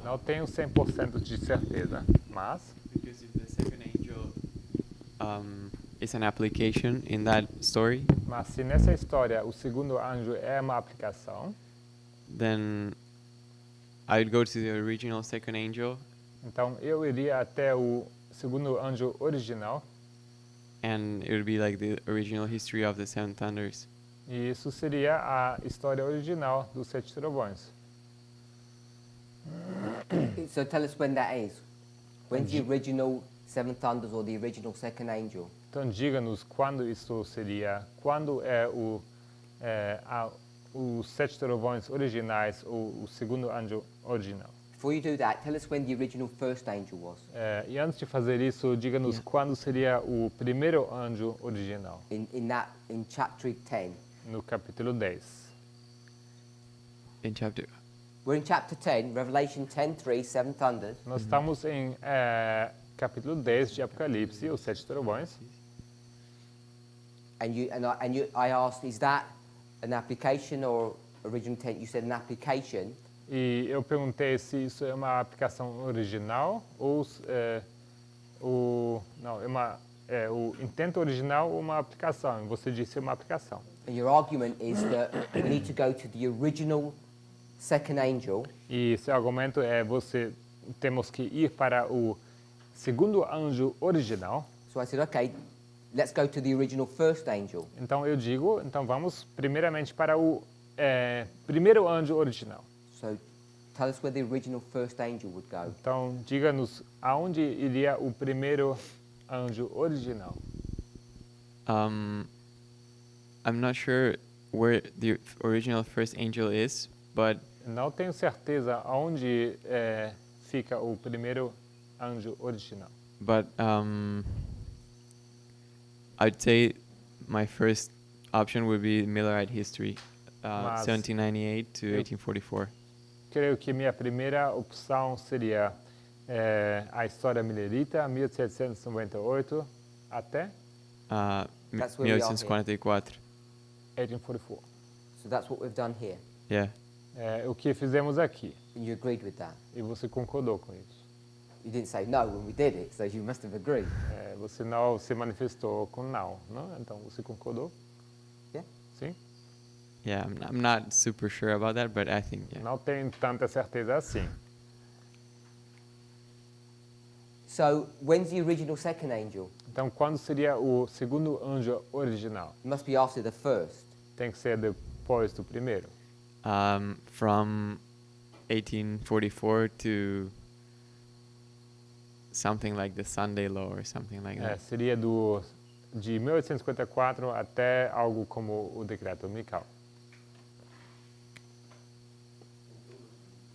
Não tenho 100% de certeza, mas because if the second angel is an application in that story, se nessa história o segundo anjo é uma aplicação, then I would go to the original second angel então eu iria até o segundo anjo original, and it would be like the original history of the seven thunders. E isso seria a história original dos 7 trovões. So tell us when that is. When's the original seven thunders or the original second angel? Então diga-nos quando isso seria, quando é os 7 trovões originais ou o segundo anjo original. Before you do that, tell us when the original first angel was. E antes de fazer isso, diga-nos quando seria o primeiro anjo original, In chapter 10. no capítulo 10. In chapter. We're in chapter 10, Revelation 10:3, seven thunders. Nós estamos em capítulo 10 de Apocalipse, os 7 trovões. I asked, is that an application or original intent? You said an application. E eu perguntei se isso é uma aplicação original ou o intento original ou uma aplicação. E você disse uma aplicação. And your argument is that we need to go to the original second angel. E seu argumento é temos que ir para o segundo anjo original. So I said, okay, let's go to the original first angel. Então eu digo, então vamos primeiramente para o primeiro anjo original. So tell us where the original first angel would go. Então diga-nos aonde iria o primeiro anjo original. I'm not sure where the original first angel is, but Não tenho certeza aonde fica o primeiro anjo original. I'd say my first option would be Millerite history, Mas 1798 to 1844. Creio que minha primeira opção seria a história milerita, 1798 até That's where we are 1844. 1844. So that's what we've done here. Yeah. O que fizemos aqui. And you agreed with that. E você concordou com isso. You didn't say no when we did it, so you must have agreed. Você não se manifestou com não, Então você concordou? Yeah. Sim? Yeah, I'm not super sure about that, but I think, yeah. Não tenho tanta certeza assim. So when's the original second angel? Então quando seria o segundo anjo original? It must be after the first. Tem que ser depois do primeiro. From 1844 to something like the Sunday law or something like that. Seria de 1854 até algo como o decreto dominical.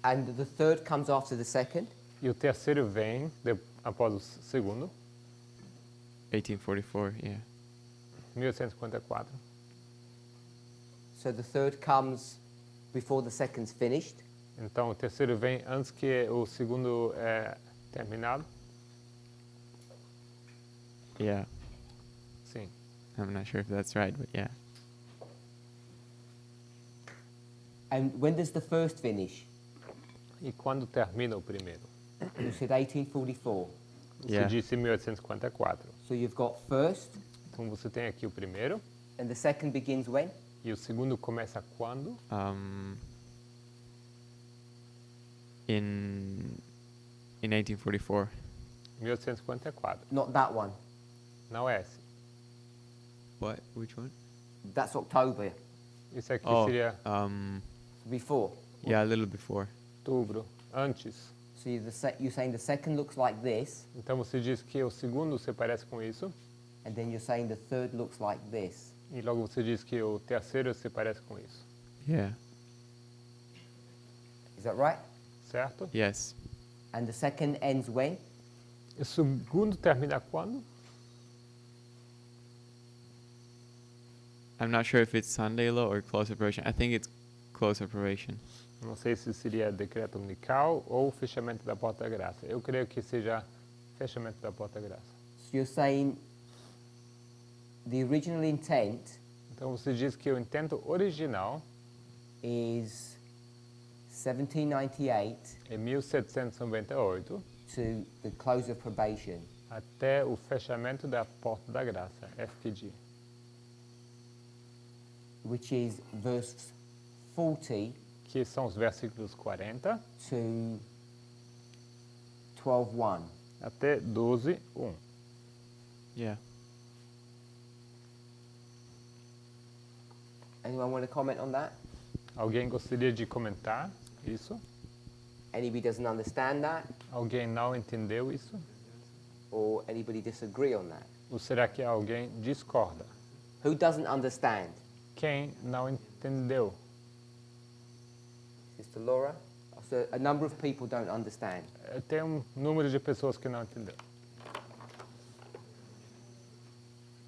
And the third comes after the second? E o terceiro vem após o segundo, 1844, yeah. 1854. So the third comes before the second's finished? Então o terceiro vem antes que o segundo é terminado? Yeah. Sim. I'm not sure if that's right, but yeah. And when does the first finish? E quando termina o primeiro? You said 1844. Você Yeah. disse 1854. So you've got first, Então você tem aqui o primeiro. and the second begins when? E o segundo começa quando? In 1844. 1854. Not that one. Não é esse. What? Which one? That's October. Isso aqui Oh, seria Before. yeah, a little before. outubro, antes. So you're saying the second looks like this, Então você diz que o segundo se parece com isso. and then you're saying the third looks like this. E logo você diz que o terceiro se parece com isso. Yeah. Is that right? Certo? Yes. And the second ends when? O segundo termina quando? I'm not sure if it's Sunday law or close appropriation. I think it's close appropriation. Não sei se seria decreto dominical ou fechamento da porta da graça. Eu creio que seja fechamento da porta da graça. So you're saying the original intent Então você diz que o intento original is 1798 é 1798 to the close of probation. até o fechamento da porta da graça, FPG, Which is verse 40 que são os versículos 40 to 12:1. até 12:1. Yeah. Anyone want to comment on that? Alguém gostaria de comentar isso? Anybody doesn't understand that? Alguém não entendeu isso? Or anybody disagree on that? Ou será que alguém discorda? Who doesn't understand? Quem não entendeu? Sister Laura? So a number of people don't understand. Tem número de pessoas que não entenderam.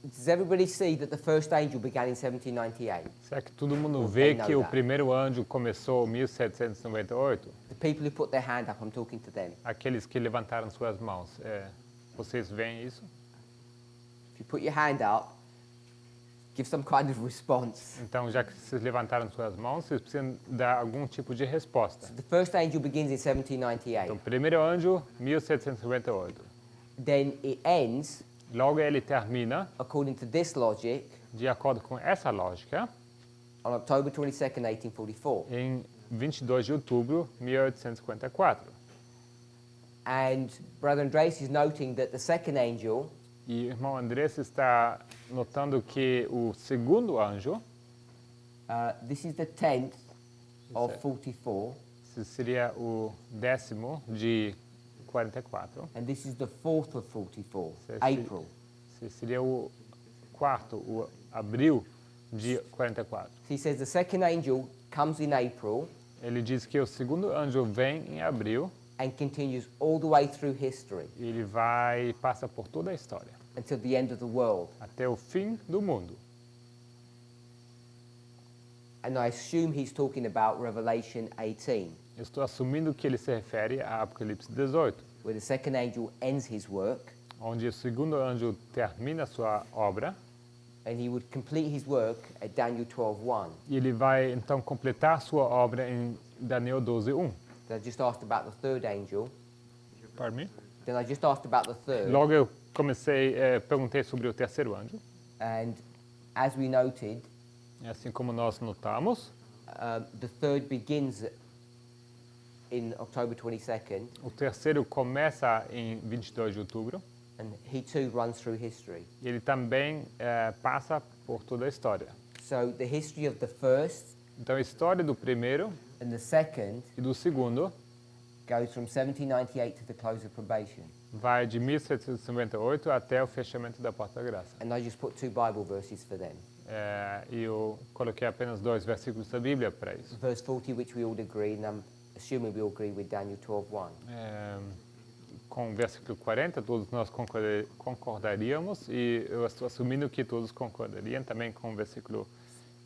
Does everybody see that the first angel began in 1798? Será que todo mundo Well, vê they know que o that. primeiro anjo começou em 1798? The people who put their hand up, I'm talking to them. Aqueles que levantaram suas mãos. Vocês veem isso? If you put your hand up, give some kind of response. Então, já que vocês levantaram suas mãos, vocês precisam dar algum tipo de resposta. The first angel begins in Então, 1798. primeiro anjo, 1798. Then it ends, Logo ele termina, according to this logic, de acordo com essa lógica, on October 22nd, 1844. em 22 de outubro de 1854. And Brother Andres is noting that the second angel E o irmão Andrés está notando que o segundo anjo, this is the 10th of Isso é. 44, esse seria o 10º de 44. and this is the 4th of 44, Esse April. esse seria o quarto, o abril de 44. So he says the second angel comes in April Ele diz que o segundo anjo vem em abril and continues all the way through history e ele passa por toda a história, until the end of the world. até o fim do mundo. And I assume he's talking about Revelation 18, Eu estou assumindo que ele se refere a Apocalipse 18, where the second angel ends his work, onde o segundo anjo termina sua obra and he would complete his work at Daniel 12:1. e ele vai então completar sua obra em Daniel 12:1. Then I just asked about the third angel. Pardon me? Then I just asked about the third. Logo eu perguntei sobre o terceiro anjo. And as we noted, E assim como nós notamos, the third begins in October 22nd, o terceiro começa em 22 de outubro and he too runs through history. e ele também passa por toda a história. So the history of the first Então a história do primeiro and the second e do segundo goes from 1798 to the close of probation. vai de 1758 até o fechamento da Porta da Graça. And I just put 2 Bible verses for them. E eu coloquei apenas 2 versículos da Bíblia para isso. Verse 40, which we all agree, and I'm assuming we all agree with Daniel 12:1. Com o versículo 40, todos nós concordaríamos, e eu estou assumindo que todos concordariam também com o versículo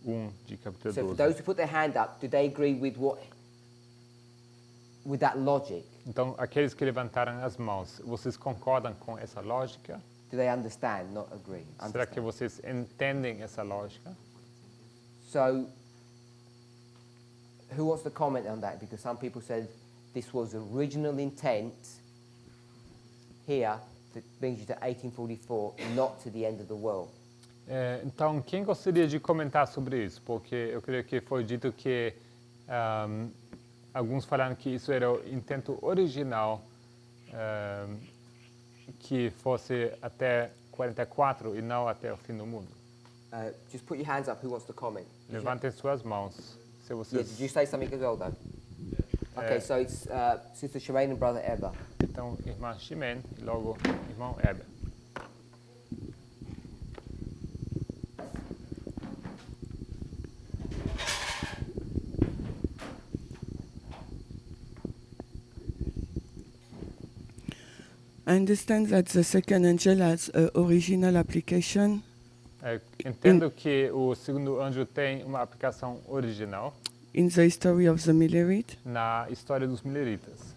1 de capítulo So for 12. those who put their hand up, do they agree with that logic? Então, aqueles que levantaram as mãos, vocês concordam com essa lógica? Do they understand, not agree? Será que Understand. vocês entendem essa lógica? So, who wants to comment on that? Because some people said this was original intent here that brings you to 1844, not to the end of the world. Então, quem gostaria de comentar sobre isso? Porque eu creio que foi dito que alguns falaram que isso era o intento original, que fosse até 44 e não até o fim do mundo. Just put your hands up. Who wants to comment? Levantem suas mãos, se Yeah, vocês... did you say something as well, though? Okay, so it's Sister Shemaine and Brother Eber. Então, irmã Ximen e logo irmão Eber. I understand that the second angel has an original application Entendo que o segundo anjo tem uma aplicação original in the history of the Millerite. na história dos mileritas.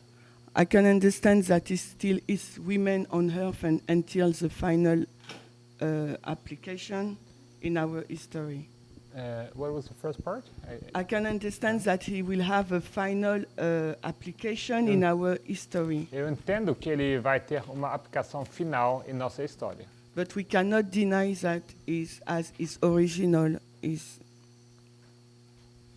I can understand that it still is women on earth and until the final application in our history. What was the first part? I can understand that he will have a final application in our history, Eu entendo que ele vai ter uma aplicação final em nossa história. but we cannot deny that is as is original is.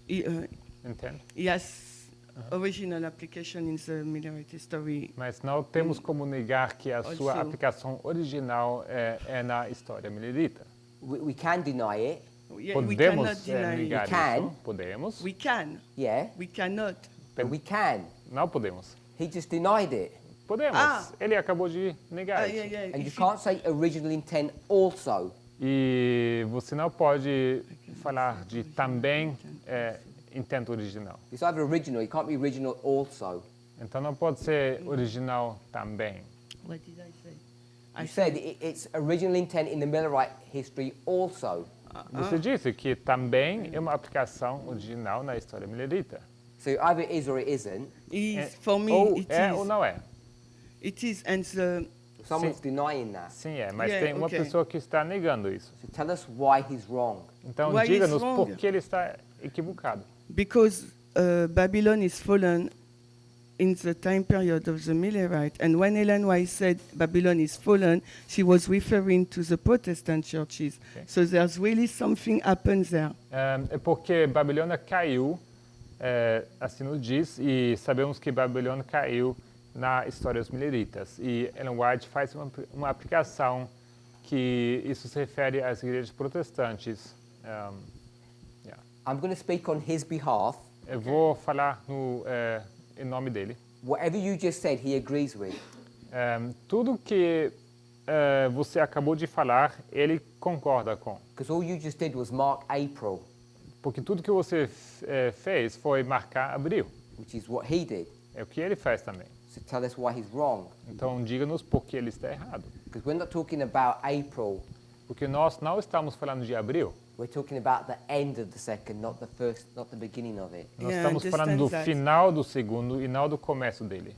Entende? He has original application in the Millerite history. Mas não temos como negar que a sua Also- aplicação original é na história milerita. We can deny it Yeah, we Podemos cannot deny it. negar We can. isso? Podemos. We can. Yeah, We cannot. but we can. Não podemos. He just denied it. Podemos. Ah. Ele acabou de negar isso. Yeah. And you If can't say original intent also. E você não pode falar de também intento original. It's either original, it can't be original also. Então não pode ser original também. What did I say? You said it's original intent in the Millerite history also. Você disse que também é uma aplicação original na história milerita. So either it is or it isn't. For me, Ou it é is. ou não é. It is, and the Someone's denying that. Sim, é, mas Yeah, tem uma okay. pessoa que está negando isso. So tell us why he's wrong. Então Why diga-nos is wrong? por que ele está equivocado. because Babylon is fallen in the time period of the Millerite, and when Ellen White said Babylon is fallen, she was referring to the Protestant churches. Okay. So there's really something happens there. É porque Babilônia caiu, assim nos diz, e sabemos que Babilônia caiu na história dos mileritas. E Ellen White faz uma aplicação que isso se refere às igrejas protestantes. I'm going to speak on his behalf. Eu vou falar em nome dele. Whatever you just said, he agrees with. Tudo que você acabou de falar, ele concorda com. Because all you just did was mark April, Porque tudo que você fez foi marcar abril. which is what he did. É o que ele faz também. So tell us why he's wrong. Então, diga-nos por que ele está errado. Because we're not talking about April. Porque nós não estamos falando de abril. We're talking about the end of the second, not the first, not the beginning of it. Nós Yeah, estamos I falando do understand that. final do segundo e não do começo dele.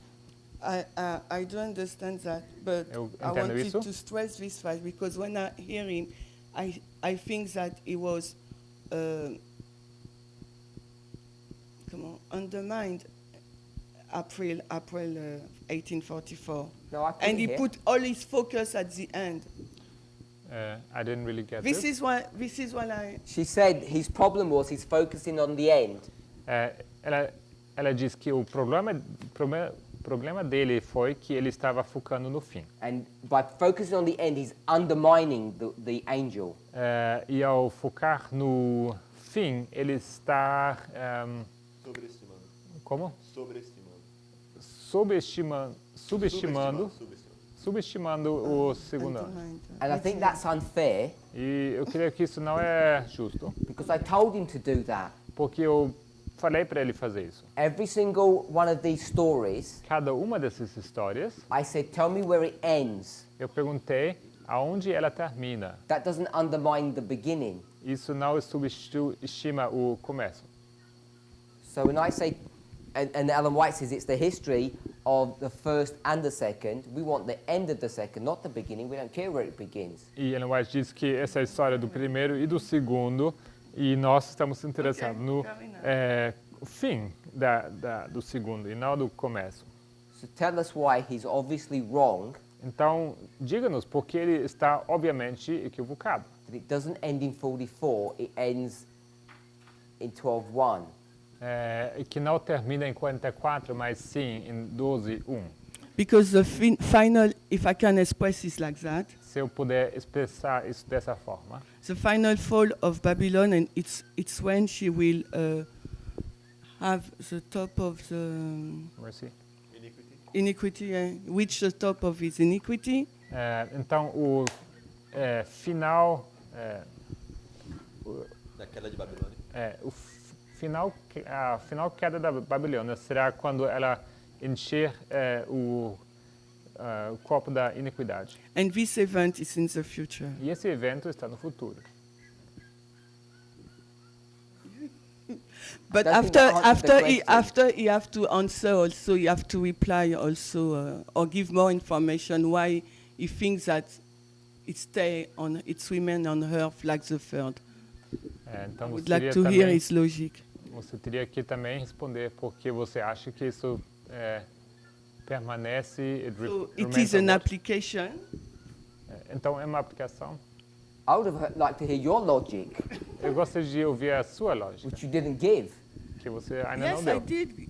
I do understand that, but Eu I entendo wanted isso. to stress this fact because when I hear him, I think that he was undermined April 1844, No, I and he hear. put all his focus at the end. I didn't really get This this. is what I. She said his problem was he's focusing on the end. Ela diz que o problema dele foi que ele estava focando no fim. And by focusing on the end, he's undermining the angel. E ao focar no fim, ele está Sobreestimando. como? Sobreestimando. Subestimando o segundo ano. Undermined. And I think that's unfair E eu creio que isso não é justo, because I told him to do that. porque eu falei para ele fazer isso. Every single one of these stories, Cada uma dessas histórias, I said, tell me where it ends. eu perguntei aonde ela termina. That doesn't undermine the beginning. Isso não subestima o começo. So when I say, and Ellen White says it's the history of the first and the second, we want the end of the second, not the beginning. We don't care where it begins. E Ellen White diz que essa é a história do primeiro e do segundo, e nós estamos interessados no fim do segundo e não do começo. So tell us why he's obviously wrong, Então, diga-nos por que ele está obviamente equivocado. that it doesn't end in 44, it ends in 12:1. E que não termina em 44, mas sim em 12:1. Because the final, if I can express this like that, Se eu puder expressar isso dessa forma, the final fall of Babylon, and it's when she will have the top of the Mercy. iniquity, reach the top of his iniquity, Então, o final, Da queda de Babilônia. a final queda da Babilônia será quando ela encher o copo da iniquidade. and this event is in the future. E esse evento está no futuro. But don't think that answers the question. after he have to answer also, you have to reply also or give more information why he thinks that it's remain on earth like the third. Então, I would você like teria to hear também, his logic. você teria que também responder porque você acha que isso permanece. So it remains is on an what? application. Então, é uma aplicação. I would have liked to hear your logic, Eu gostaria de ouvir a sua lógica, which you didn't give. que você ainda Yes, não deu.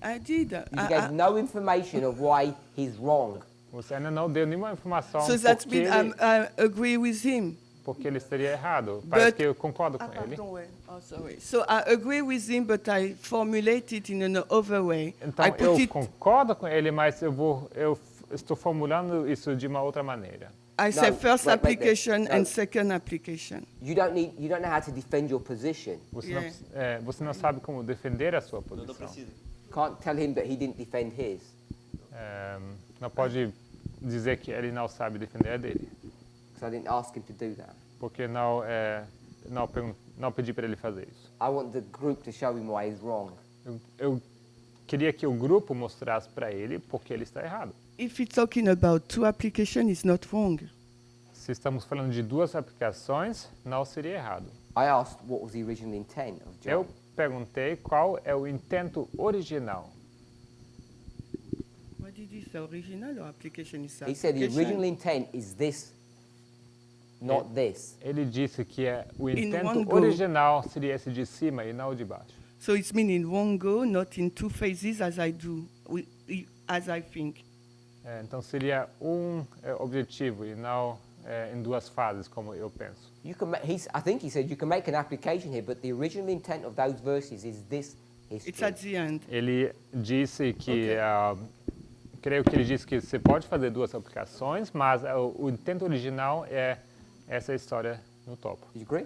I did. You gave no information of why he's wrong. Você ainda não deu nenhuma informação So that porque, means I agree with him. porque ele estaria errado. Parece But- que eu concordo com ele. pardon, ouais. Oh, sorry. So I agree with him, but I formulate it in another way. Então I put eu it. concordo com ele, mas eu estou formulando isso de uma outra maneira. I say first wait there. application No. and second application. You don't know how to defend your position. Você, Yeah. você não sabe como defender a sua Não, não posição. precisa. Can't tell him that he didn't defend his. Não pode dizer que ele não sabe defender a dele, Because I didn't ask him to do that. porque não pedi para ele fazer isso. I want the group to show him why he's wrong. Eu queria que o grupo mostrasse para ele porque ele está errado. If it's talking about two applications, it's not wrong. Se estamos falando de duas aplicações, não seria errado. I asked what was the original intent of John. Eu perguntei qual é o intento original. What did he say? Original or application is He said the application? original intent is this, not this. Ele disse que o one intento go. original seria esse de cima e não o de baixo. So it's mean in one go, not in two phases as I do, as I think. Então seria objetivo e não em duas fases, como eu penso. You can I think he said you can make an application here, but the original intent of those verses is this history. It's at the end. Ele disse que, Ok. creio que ele disse que você pode fazer duas aplicações, mas o intento original é essa história no topo. Do you agree?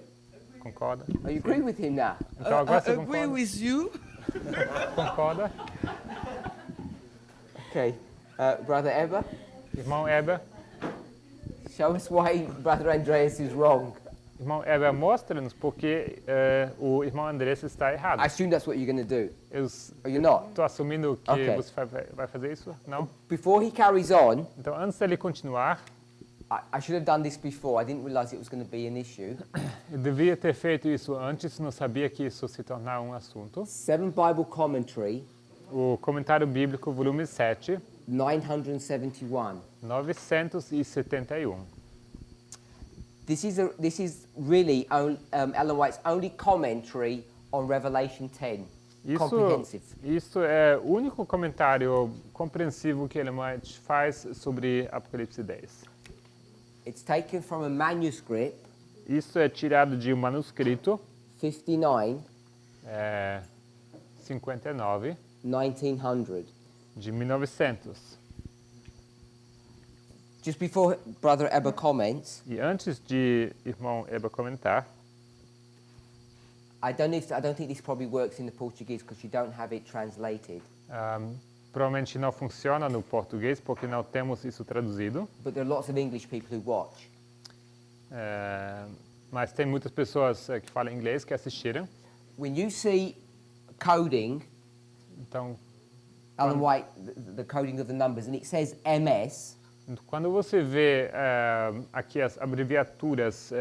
Concorda? Oh, you agree with him now? Então agora I você agree concorda? with you. Concorda? Okay. Brother Eber, Irmão Eber, show us why Brother Andreas is wrong. irmão Eber, mostra-nos porque o irmão Andrés está errado. I assume that's what you're going to do. Eu Or you're not? estou assumindo que Ok. você vai fazer isso? Não? Before he carries on, Então, antes dele continuar, I should have done this before. I didn't realize it was going to be an issue. eu devia ter feito isso antes, não sabia que isso se tornar um assunto. 7 Bible Commentary, O comentário bíblico, volume 7, 971. 971. This is really Ellen White's only commentary on Revelation 10. Comprehensive. Isso é o único comentário compreensivo que Ellen White faz sobre Apocalipse 10. It's taken from a manuscript, Isso é tirado de um manuscrito, 59, 59, 1900. de 1900. Just before Brother Eber comments, E antes de irmão Eba comentar, I don't think this probably works in the Portuguese because you don't have it translated. provavelmente não funciona no português porque não temos isso traduzido. But there are lots of English people who watch. Mas tem muitas pessoas que falam inglês que assistiram. When you see coding, Então, Ellen White, the coding of the numbers, and it says MS, quando você vê aqui as abreviaturas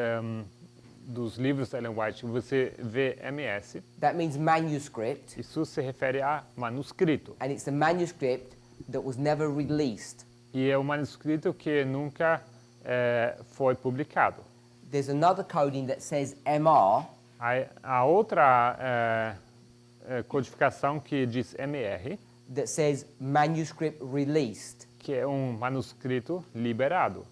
dos livros da Ellen White, você vê MS, that means manuscript, isso se refere a manuscrito. and it's a manuscript that was never released. E é um manuscrito que nunca foi publicado. There's another coding that says MR, A outra codificação que diz MR, that says manuscript released. que é um manuscrito liberado.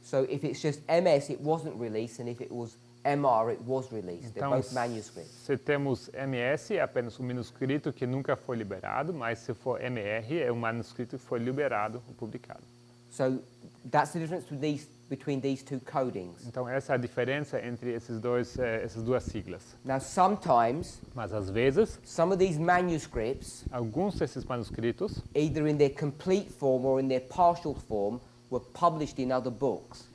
So if it's just MS, it wasn't released, and if it was MR, it was released. They're Então, both manuscripts. se temos MS, é apenas um manuscrito que nunca foi liberado, mas se for MR, é um manuscrito que foi liberado ou publicado. So that's the difference between these two codings. Então, essa é a diferença entre essas duas siglas. Now, sometimes, Mas, às vezes, some of these manuscripts, alguns desses manuscritos, either in their complete form or in their partial form, were published in other books.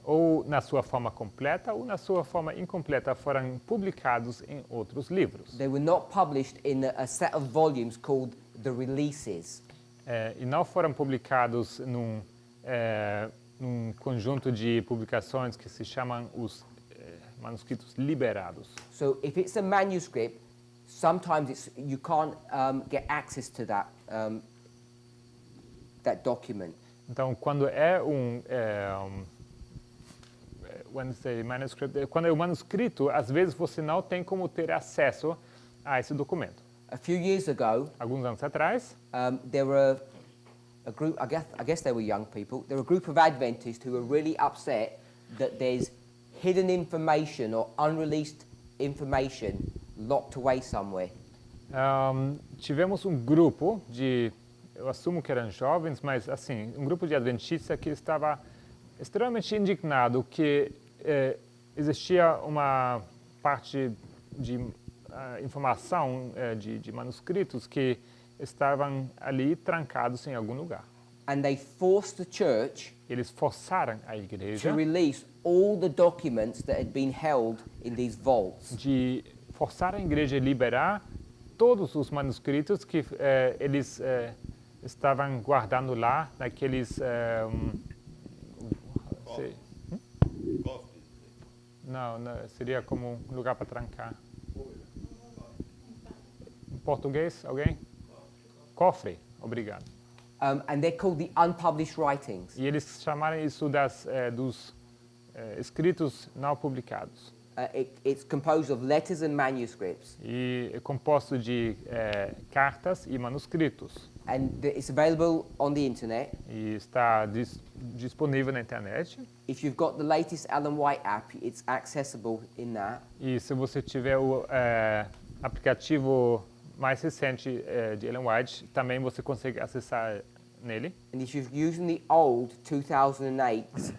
ou na sua forma completa ou na sua forma incompleta, foram publicados em outros livros. They were not published in a set of volumes called the releases. E não foram publicados num conjunto de publicações que se chamam os manuscritos liberados. So if it's a manuscript, sometimes you can't get access to that document. Então, quando é quando é um manuscrito, às vezes você não tem como ter acesso a esse documento. A few years ago, Alguns anos atrás, there were a group, I guess they were young people, there were a group of Adventists who were really upset that there's hidden information or unreleased information locked away somewhere. Tivemos um grupo de, eu assumo que eram jovens, mas assim, um grupo de adventistas que estava extremamente indignado que existia uma parte de informação de manuscritos que estavam ali trancados em algum lugar. And they forced the church Eles forçaram a igreja to release all the documents that had been held in these vaults. de forçar a igreja a liberar todos os manuscritos que eles estavam guardando lá naqueles não, seria como um lugar para trancar. Em português, alguém? Cofre, obrigado. And they're called the unpublished writings. E eles chamaram isso dos escritos não publicados. It's composed of letters and manuscripts. E é composto de cartas e manuscritos. And it's available on the internet. E está disponível na internet. If you've got the latest Ellen White app, it's accessible in that. E se você tiver o aplicativo mais recente de Ellen White, também você consegue acessar nele. And if you're using the old 2008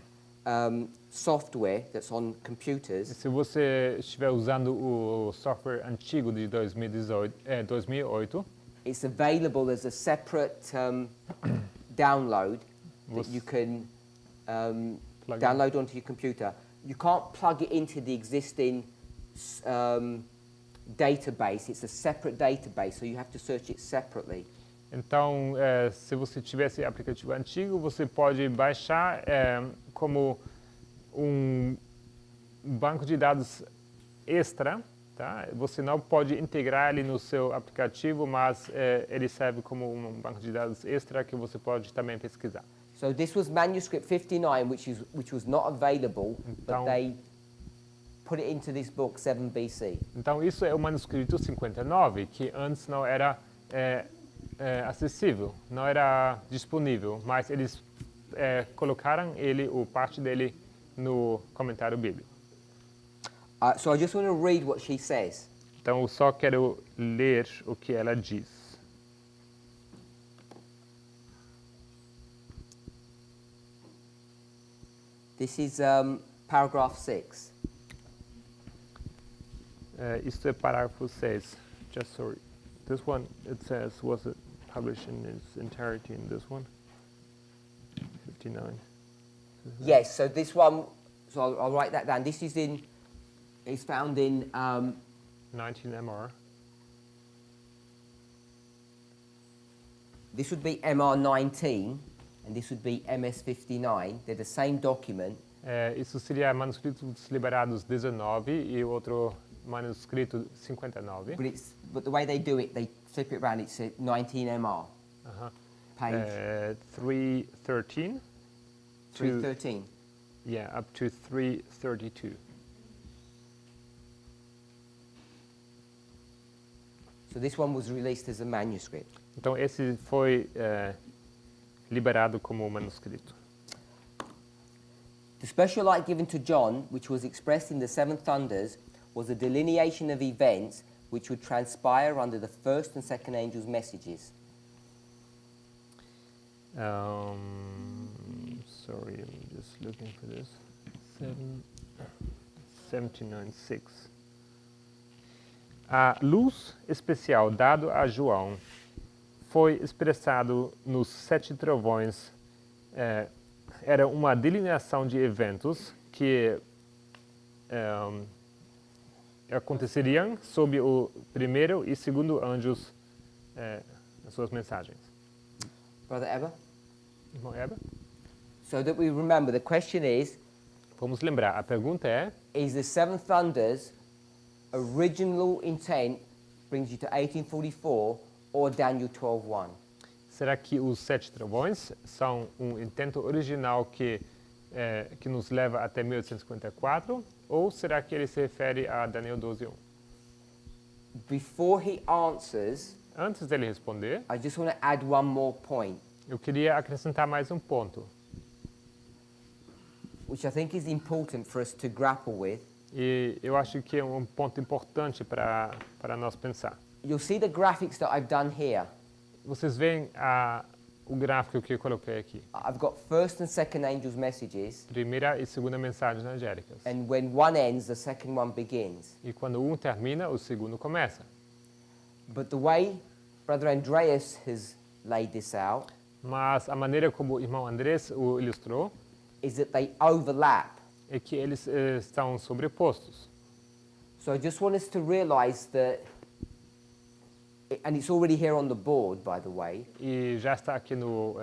software that's on computers, Se você estiver usando o software antigo de 2008, it's available as a separate download that you can Plug in. download onto your computer. You can't plug it into the existing database. It's a separate database, so you have to search it separately. Então, se você tiver esse aplicativo antigo, você pode baixar como um banco de dados extra, tá? Você não pode integrar ele no seu aplicativo, mas ele serve como um banco de dados extra que você pode também pesquisar. So this was manuscript 59, which was not available, Então- but they put it into this book 7 BC. Então, isso é o manuscrito 59, que antes não era acessível, não era disponível, mas eles colocaram parte dele no comentário bíblico. So I just want to read what she says. Então, eu só quero ler o que ela diz. This is paragraph 6. Isto é parágrafo 6. Just sorry. This one, it says, was it published in its entirety in this one? 59. Yes, so this one, so I'll write that down. This is it's found in 19 MR. this would be MR19 and this would be MS59. They're the same document. Isso seria manuscritos liberados 19 e outro manuscrito 59. But the way they do it, they flip it around. It's 19 MR. Page 313. 313. Yeah, up to 332. So this one was released as a manuscript. Então esse foi liberado como manuscrito. The special light given to John, which was expressed in the seven thunders, was a delineation of events which would transpire under the first and second angels' messages. Sorry, I'm just looking for this. 79:6. A luz especial dado a João foi expressado nos 7 trovões. Era uma delineação de eventos que aconteceriam sob o primeiro e segundo anjos nas suas mensagens. Brother Eber? Irmão Eber? So that we remember, the question is, Vamos lembrar, a pergunta é: is the seven thunders original intent brings you to 1844 or Daniel 12:1? será que os 7 trovões são um intento original que nos leva até 1854? Ou será que ele se refere a Daniel 12:1? Before he answers, Antes dele responder, I just want to add one more point. eu queria acrescentar mais um ponto. which I think is important for us to grapple with. E eu acho que é um ponto importante para nós pensar. You'll see the graphics that I've done here. Vocês veem o gráfico que eu coloquei aqui. I've got first and second angels' messages, Primeira e segunda mensagens angélicas. and when one ends, the second one begins. E quando um termina, o segundo começa. But the way Brother Andreas has laid this out Mas a maneira como o irmão Andrés o ilustrou is that they overlap. é que eles estão sobrepostos. So I just want us to realize that, and it's already here on the board, by the way, E já está aqui no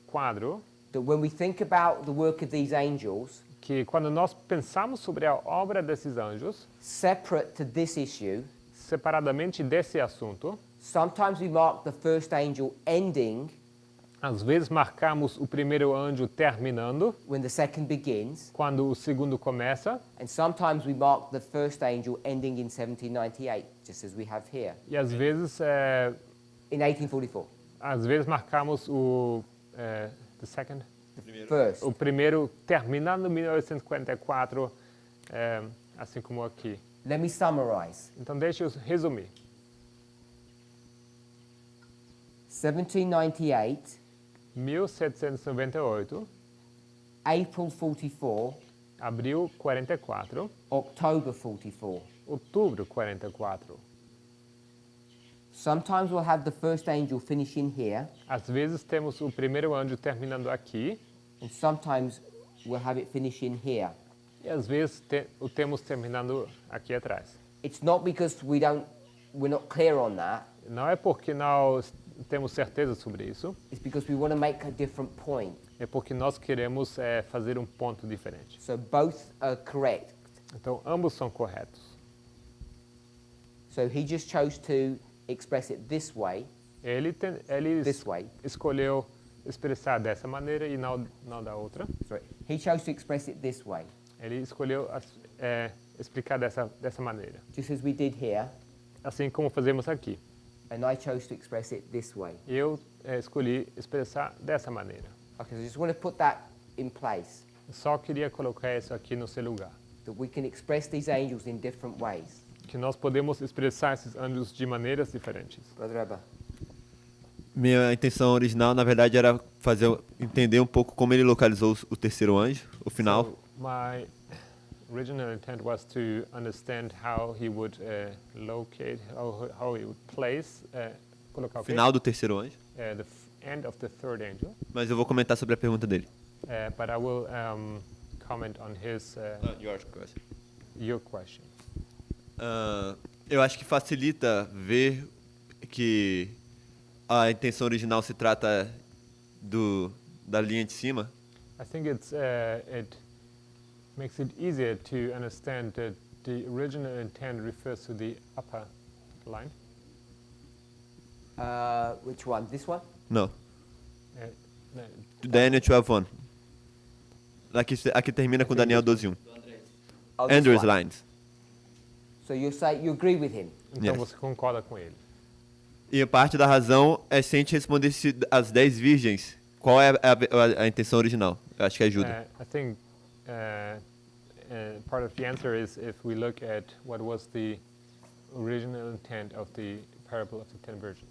quadro that when we think about the work of these angels, que quando nós pensamos sobre a obra desses anjos, separate to this issue, separadamente desse assunto, sometimes we mark the first angel ending às vezes marcamos o primeiro anjo terminando, when the second begins, quando o segundo começa, and sometimes we mark the first angel ending in 1798, just as we have here, e às vezes, in 1844. marcamos the second, First. o primeiro terminando em 1944, assim como aqui. Let me summarize. Então deixa eu resumir. 1798, 1798, April 44, abril 44, October 44. outubro 44. Sometimes we'll have the first angel finishing here, Às vezes temos o primeiro anjo terminando aqui, and sometimes we'll have it finishing here. e às vezes o temos terminando aqui atrás. It's not because we're not clear on that, Não é porque nós temos certeza sobre isso, it's because we want to make a different point. é porque nós queremos fazer um ponto diferente. So both are correct. Então, ambos são corretos. So he just chose to express it this way, Ele this way. escolheu expressar dessa maneira e não da outra. Sorry. He chose to express it this way, Ele escolheu explicar dessa maneira. just as we did here, Assim como fazemos aqui. and I chose to express it this way. Eu escolhi expressar dessa maneira. Okay, so I just want to put that in place, Só queria colocar isso aqui no seu lugar. that we can express these angels in different ways. Que nós podemos expressar esses anjos de maneiras diferentes. Brother Ebba. Minha intenção original, na verdade, era entender um pouco como ele localizou o terceiro anjo, o final. So my original intent was to understand how he would locate, how he would place, colocar o quê? Final do terceiro anjo. The end of the third angel. Mas eu vou comentar sobre a pergunta dele. But I will comment on his your question. Eu acho que facilita ver que a intenção original se trata da linha de cima. I think it makes it easier to understand that the original intent refers to the upper line. Which one? This one? Não. No, Daniel 12:1. Aqui termina com Daniel 12:1. Oh, this Andrew's one. lines. So you agree with him? Então Yes. você concorda com ele. E parte da razão é se a gente respondesse as 10 virgens, qual é a intenção original? Eu acho que ajuda. I think part of the answer is if we look at what was the original intent of the parable of the 10 virgins.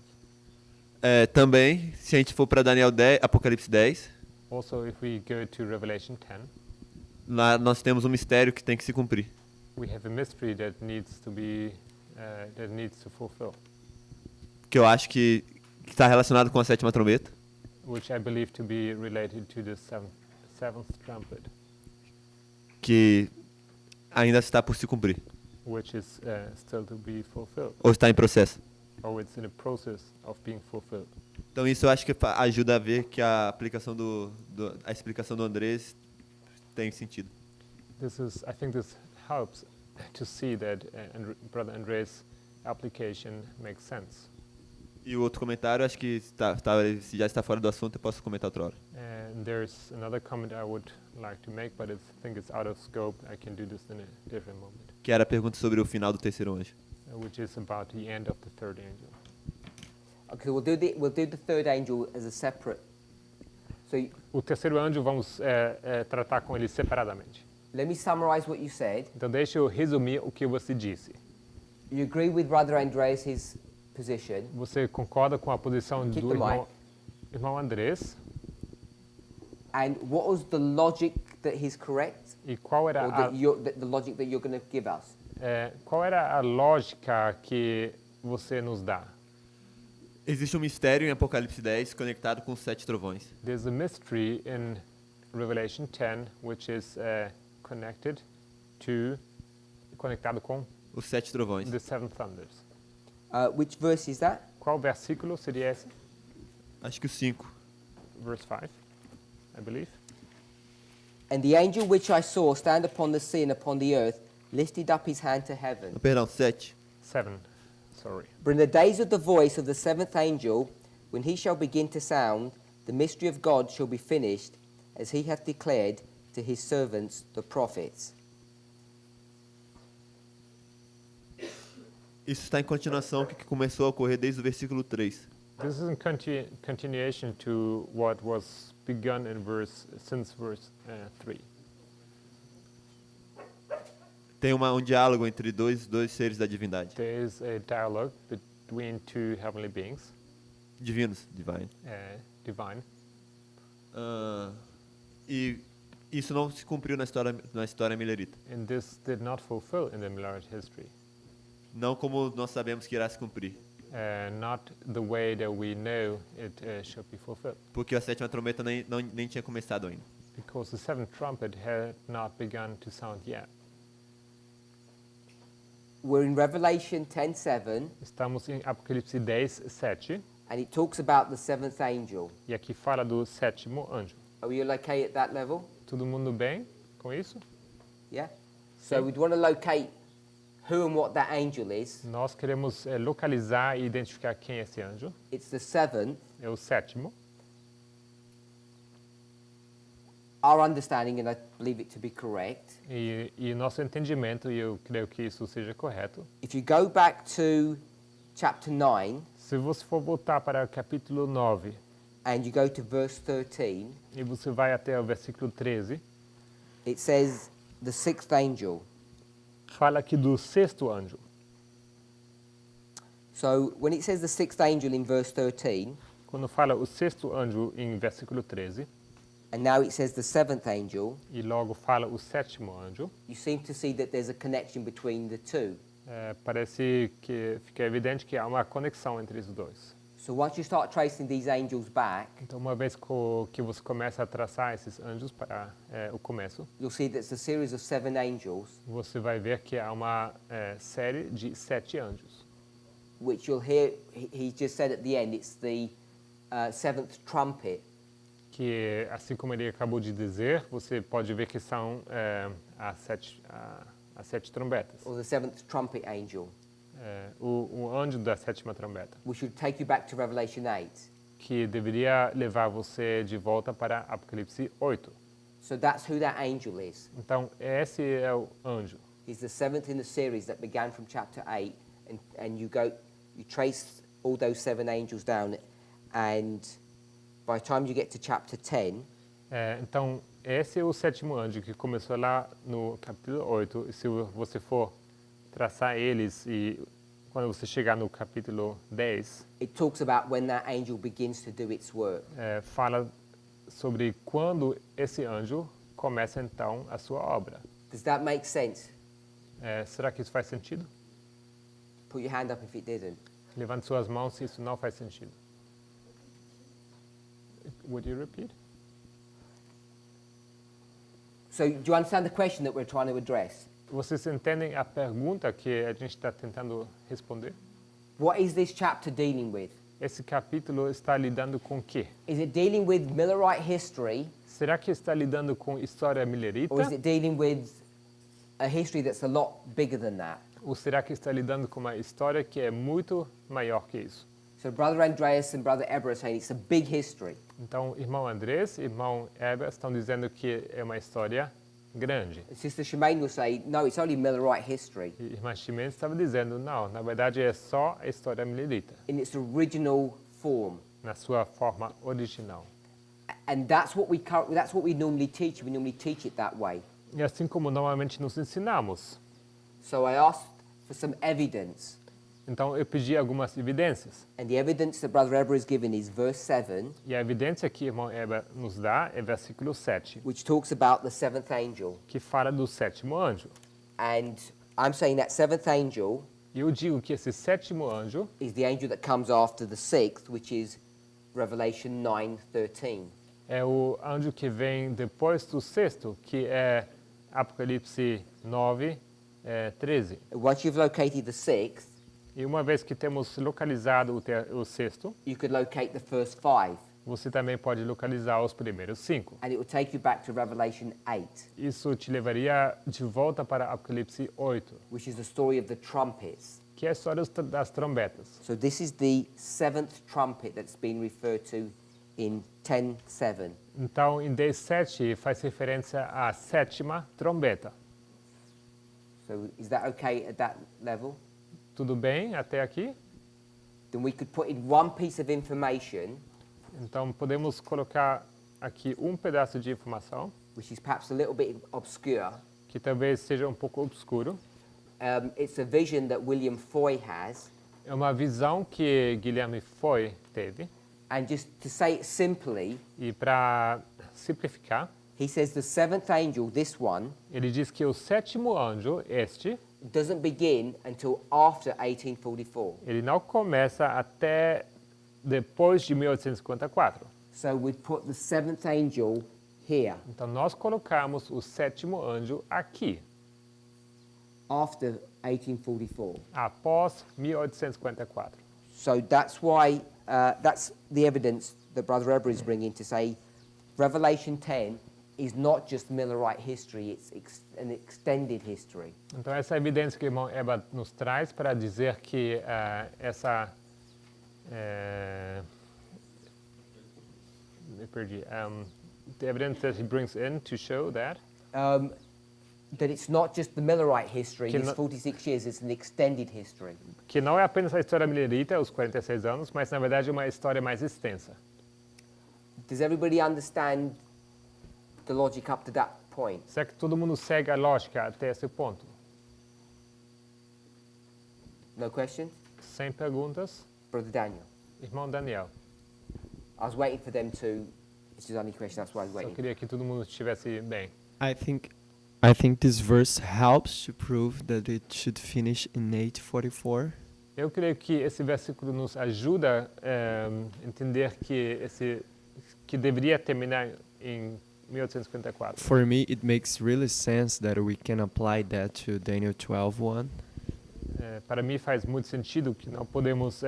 Também, se a gente for para Daniel 10, Apocalipse 10, Also, if we go to Revelation 10, lá nós temos um mistério que tem que se cumprir. we have a mystery that needs to fulfill, Que eu acho que está relacionado com a sétima trombeta, which I believe to be related to the seventh trumpet, que ainda está por se cumprir, which is still to be fulfilled, ou está em processo. or it's in the process of being fulfilled. Então isso eu acho que ajuda a ver que a aplicação a explicação do Andrés tem sentido. I think this helps to see that Brother Andre's application makes sense. E o outro comentário, acho que se já está fora do assunto, eu posso comentar outra hora. And there's another comment I would like to make, but I think it's out of scope. I can do this in a different moment, Que era a pergunta sobre o final do terceiro anjo. which is about the end of the third angel. Okay, we'll do the third angel as a separate. So O terceiro anjo vamos tratar com ele separadamente. let me summarize what you said. Então deixa eu resumir o que você disse. You agree with Brother Andreas' position, Você concorda com a posição Keep do the irmão Andrés? and what was the logic that he's correct, E qual era or that the logic that you're going to give us? qual era a lógica que você nos dá? Existe um mistério em Apocalipse 10 conectado com os 7 trovões. There's a mystery in Revelation 10 which is conectado com Os 7 trovões. the seven thunders. Which verse is that? Qual versículo seria esse? Acho que o 5. Verse 5, I believe. And the angel which I saw stand upon the sea and upon the earth lifted up his hand to heaven. Perdão, 7. 7, sorry. For in the days of the voice of the seventh angel, when he shall begin to sound, the mystery of God shall be finished, as he hath declared to his servants the prophets. Isso está em continuação com o que começou a ocorrer desde o versículo 3. This is in continuation to what was begun in since verse 3. Tem um diálogo entre dois seres da divindade. There is a dialogue between two heavenly beings, Divinos, divine. divine. E isso não se cumpriu na história milerita. And this did not fulfill in the Millerite history. Não como nós sabemos que irá se cumprir. Not the way that we know it should be fulfilled. Porque a 7ª trombeta nem tinha começado ainda. Because the seventh trumpet had not begun to sound yet. We're in Revelation 10:7, Estamos em Apocalipse 10, 7. and it talks about the seventh angel. E aqui fala do sétimo anjo. Are we all okay at that level? Todo mundo bem com isso? Yeah? So we'd want to locate who and what that angel is. Nós queremos localizar e identificar quem é esse anjo. It's the seventh. É o sétimo. Our understanding, and I believe it to be correct, E nosso entendimento, e eu creio que isso seja correto, if you go back to chapter 9 se você for voltar para o capítulo 9 and you go to verse 13, e você vai até o versículo 13, it says the sixth angel. fala aqui do sexto anjo. So when it says the sixth angel in verse 13, Quando fala o sexto anjo em versículo 13, and now it says the seventh angel, e logo fala o sétimo anjo, you seem to see that there's a connection between the two. parece que fica evidente que há uma conexão entre os dois. So once you start tracing these angels back, Então, uma vez que você começa a traçar esses anjos para o começo, you'll see that it's a series of 7 angels, você vai ver que há uma série de 7 anjos. which you'll hear, he just said at the end, it's the seventh trumpet. Que, assim como ele acabou de dizer, você pode ver que são as sete trombetas. Or the seventh trumpet angel, O anjo da sétima trombeta, which would take you back to Revelation 8. que deveria levar você de volta para Apocalipse 8. So that's who that angel is. Então, esse é o anjo. He's the seventh in the series that began from chapter 8, and you trace all those 7 angels down, and by the time you get to chapter 10, Então, esse é o sétimo anjo que começou lá no capítulo 8. E se você for traçar eles e quando você chegar no capítulo 10, it talks about when that angel begins to do its work. fala sobre quando esse anjo começa então a sua obra. Does that make sense? Será que isso faz sentido? Put your hand up if it didn't. Levante suas mãos se isso não faz sentido. Would you repeat? So do you understand the question that we're trying to address? Vocês entendem a pergunta que a gente está tentando responder? What is this chapter dealing with? Esse capítulo está lidando com o quê? Is it dealing with Millerite history, Será que está lidando com história milerita? or is it dealing with a history that's a lot bigger than that? Ou será que está lidando com uma história que é muito maior que isso? So Brother Andreas and Brother Eber are saying it's a big history. Então, irmão Andrés e irmão Eber estão dizendo que é uma história grande. And Sister Shemaine will say, no, it's only Millerite history E irmã Ximenes estava dizendo, não, na verdade é só a história milerita, in its original form. na sua forma original. And that's what we normally teach. We normally teach it that way. E assim como normalmente nos ensinamos. So I asked for some evidence. Então eu pedi algumas evidências. And the evidence that Brother Eber has given is verse 7, E a evidência que o irmão Eber nos dá é versículo 7, which talks about the seventh angel. que fala do sétimo anjo. And I'm saying that seventh angel E eu digo que esse sétimo anjo is the angel that comes after the sixth, which is Revelation 9:13. é o anjo que vem depois do sexto, que é Apocalipse 9, 13. Once you've located the sixth, E uma vez que temos localizado o sexto, you could locate the first 5, você também pode localizar os primeiros 5. and it will take you back to Revelation 8, Isso te levaria de volta para Apocalipse 8, which is the story of the trumpets. que é a história das trombetas. So this is the seventh trumpet that's been referred to in 10:7. Então, em 10:7 faz referência à sétima trombeta. So is that okay at that level? Tudo bem até aqui? Then we could put in one piece of information, Então, podemos colocar aqui um pedaço de informação, which is perhaps a little bit obscure. que talvez seja um pouco obscuro. It's a vision that William Foy has. É uma visão que Guilherme Foy teve. And just to say it simply, E para simplificar, he says the seventh angel, this one, ele diz que o sétimo anjo, este, doesn't begin until after 1844. ele não começa até depois de 1854. So we'd put the seventh angel here, Então, nós colocamos o sétimo anjo aqui, after 1844. após 1854. So that's why, that's the evidence that Brother Eber is bringing to say Revelation 10 is not just Millerite history, it's an extended history. Então, essa é a evidência que o irmão Eba nos traz para dizer que me perdi. The evidence that he brings in to show that That it's not just the Millerite history, Que this no- 46 years, it's an extended history. que não é apenas a história milerita, os 46 anos, mas na verdade é uma história mais extensa. Does everybody understand the logic up to that point? Será que todo mundo segue a lógica até esse ponto? No questions? Sem perguntas? Brother Daniel. Irmão Daniel, I was waiting for them to, this is only question, that's why I was só waiting. queria que todo mundo estivesse bem. I think this verse helps to prove that it should finish in 844. Eu creio que esse versículo nos ajuda a entender que deveria terminar em 1854. For me, it makes really sense that we can apply that to Daniel 12:1. Para mim faz muito sentido que não podemos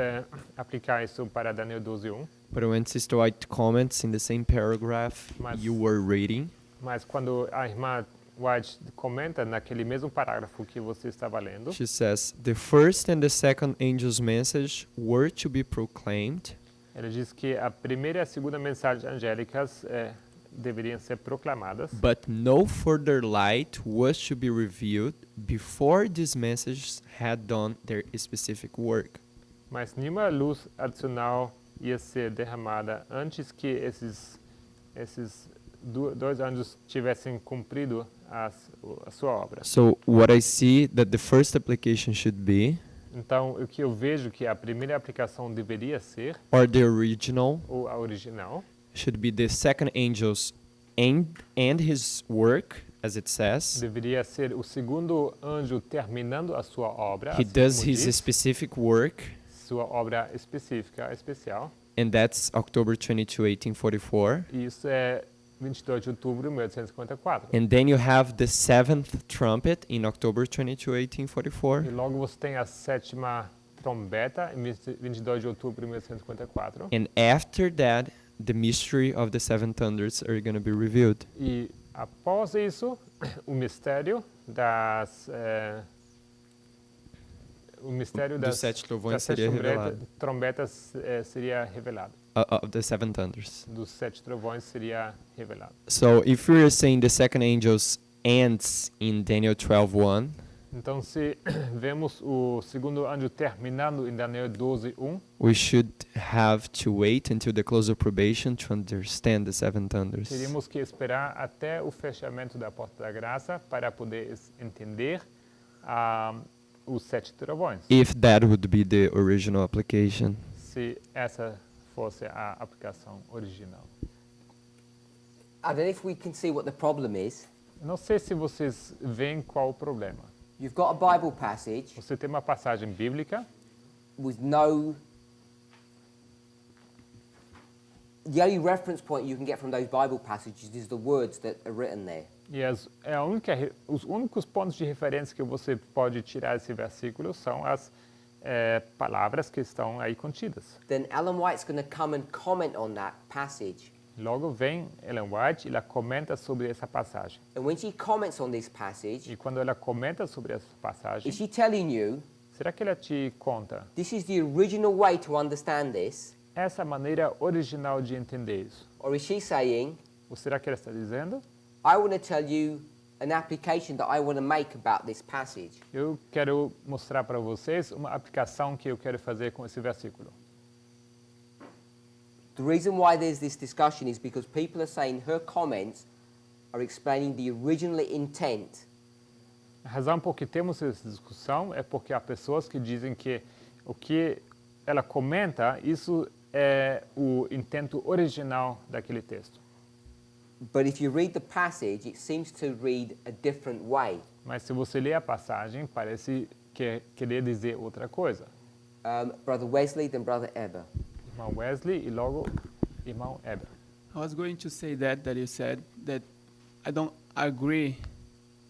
aplicar isso para Daniel 12:1, But when Sister White comments in the same paragraph Mas- you were reading, mas quando a irmã White comenta naquele mesmo parágrafo que você estava lendo, she says, "The first and the second angel's message were to be proclaimed, ela diz que a primeira e a segunda mensagem angélicas deveriam ser proclamadas, but no further light was to be revealed before these messages had done their specific work." mas nenhuma luz adicional ia ser derramada antes que esses dois anjos tivessem cumprido a sua obra. So what I see that the first application should be, Então, o que eu vejo que a primeira aplicação deveria ser, or the original, ou a original, should be the second angel's and his work, as it says. deveria ser o segundo anjo terminando a sua obra, He assim does como his diz, specific work, sua obra específica, especial, and that's October 22, 1844. e isso é 22 de outubro de 1854. And then you have the seventh trumpet in October 22, E 1844. logo você tem a sétima trombeta em 22 de outubro de 1854. And after that, the mystery of the seven thunders are going to be revealed. E após isso, o mistério das Dos sete trovões das sete seria revelado. trombetas seria revelado. Of the seven thunders. Dos sete trovões seria revelado. So if we are saying the second angel's ends in Daniel 12:1, Então, se vemos o segundo anjo terminando em Daniel 12:1, we should have to wait until the close of probation to understand the seven thunders. teríamos que esperar até o fechamento da porta da graça para poder entender os 7 trovões. If that would be the original application. Se essa fosse a aplicação original. I don't know if we can see what the problem is. Não sei se vocês veem qual o problema. You've got a Bible passage Você tem uma passagem bíblica with no... The only reference point you can get from those Bible passages is the words that are written there. e os únicos pontos de referência que você pode tirar desse versículo são as palavras que estão aí contidas. Then Ellen White's going to come and comment on that passage. Logo vem Ellen White e ela comenta sobre essa passagem. And when she comments on this passage, E quando ela comenta sobre essa passagem, is she telling you, será que ela te conta this is the original way to understand this? essa maneira original de entender isso? Or is she saying, Ou será que ela está dizendo, I want to tell you an application that I want to make about this passage? eu quero mostrar para vocês uma aplicação que eu quero fazer com esse versículo? The reason why there's this discussion is because people are saying her comments are explaining the original intent. A razão por que temos essa discussão é porque há pessoas que dizem que o que ela comenta, isso é o intento original daquele texto. But if you read the passage, it seems to read a different way. Mas se você lê a passagem, parece querer dizer outra coisa. Brother Wesley, then Brother Eber. Irmão Wesley e logo irmão Eber. I was going to say that you said that I don't agree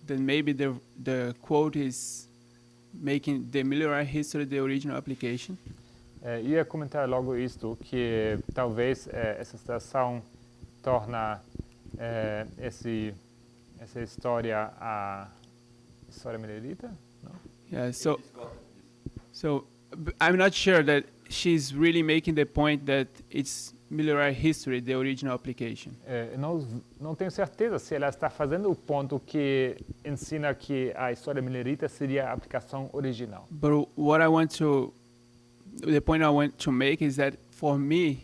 that maybe the quote is making the Miller history the original application. Ia comentar logo isto, que talvez essa citação torna essa história a história milerita? Não? Yeah, so I'm not sure that she's really making the point that it's Miller history, the original application. Não tenho certeza se ela está fazendo o ponto que ensina que a história milerita seria a aplicação original. But the point I want to make is that for me,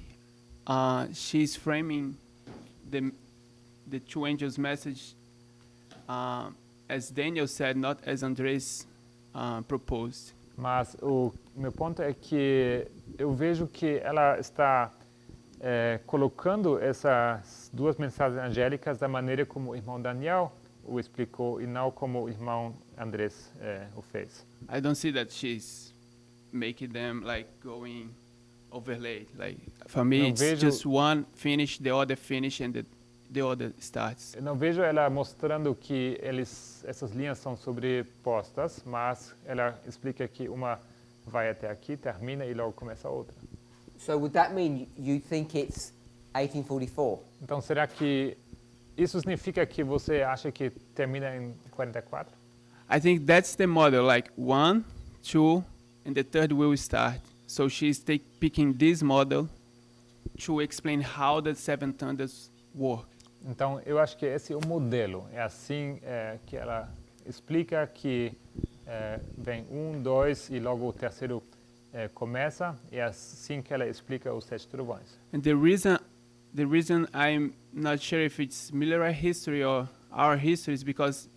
she's framing the two angels' message as Daniel said, not as Andres proposed. Mas o meu ponto é que eu vejo que ela está colocando essas duas mensagens angélicas da maneira como o irmão Daniel o explicou e não como o irmão Andrés o fez. I don't see that she's making them like going overlaid. Like for me, Não it's vejo- just one finish, the other finish, and the other starts. Eu não vejo ela mostrando que essas linhas são sobrepostas, mas ela explica que uma vai até aqui, termina e logo começa a outra. So would that mean you think it's 1844? Então, será que isso significa que você acha que termina em 44? I think that's the model, like 1, 2, and the third will start. So she's picking this model to explain how the seven thunders work. Então, eu acho que esse é o modelo. É assim que ela explica que vem 1, 2 e logo o terceiro começa. É assim que ela explica os 7 trovões. And the reason I'm not sure if it's Miller history or our history is because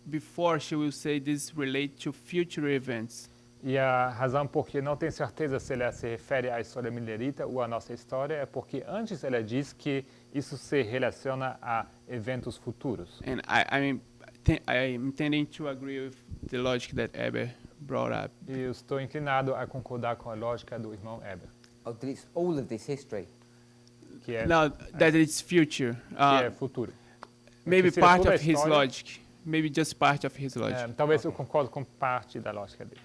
before she will say this relate to future events. E a razão por que não tenho certeza se ela se refere à história milerita ou à nossa história é porque antes ela diz que isso se relaciona a eventos futuros. And I'm tending to agree with the logic that Eber brought up. E eu estou inclinado a concordar com a lógica do irmão Eber, Oh, that it's all of this history. que é, Now that it's future, que é futuro. maybe Que seria part toda a of his história. logic, maybe just part of his logic. Talvez eu concordo com parte da lógica dele.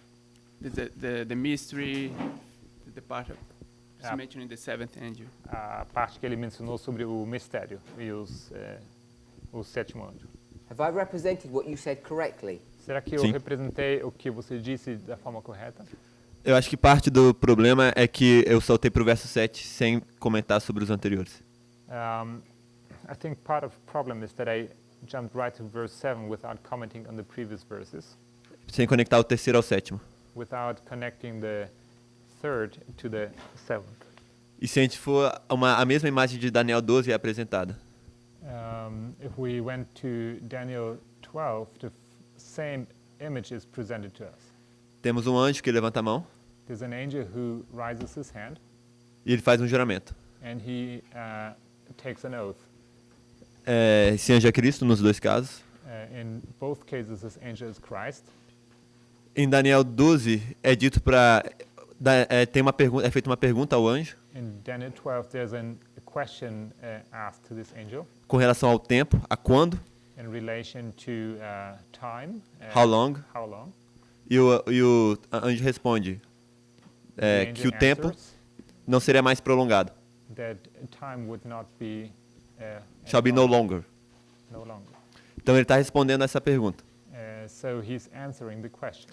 The mystery, the part of Yeah. mentioning the seventh angel. A parte que ele mencionou sobre o mistério e o sétimo anjo. Have I represented what you said correctly? Será que eu Sim. representei o que você disse da forma correta? Eu acho que parte do problema é que eu saltei pro verso 7 sem comentar sobre os anteriores. I think part of the problem is that I jumped right to verse 7 without commenting on the previous verses. sem conectar o terceiro ao sétimo. without connecting the third to the seventh. E se a gente for a mesma imagem de Daniel 12 é apresentada. If we went to Daniel 12, the same image is presented to us. Temos um anjo que levanta a mão There's an angel who raises his hand e ele faz um juramento. and he takes an oath. Esse anjo é Cristo nos dois casos. In both cases, this angel is Christ. Em Daniel 12 é dito é feita uma pergunta ao anjo In Daniel 12, there's a question asked to this angel com relação ao tempo, a quando, in relation to time. how long, How long? e o anjo responde The que o angel tempo answers não seria mais prolongado. that time would not be Shall be no longer. no longer. Então ele está respondendo a essa pergunta. So he's answering the question.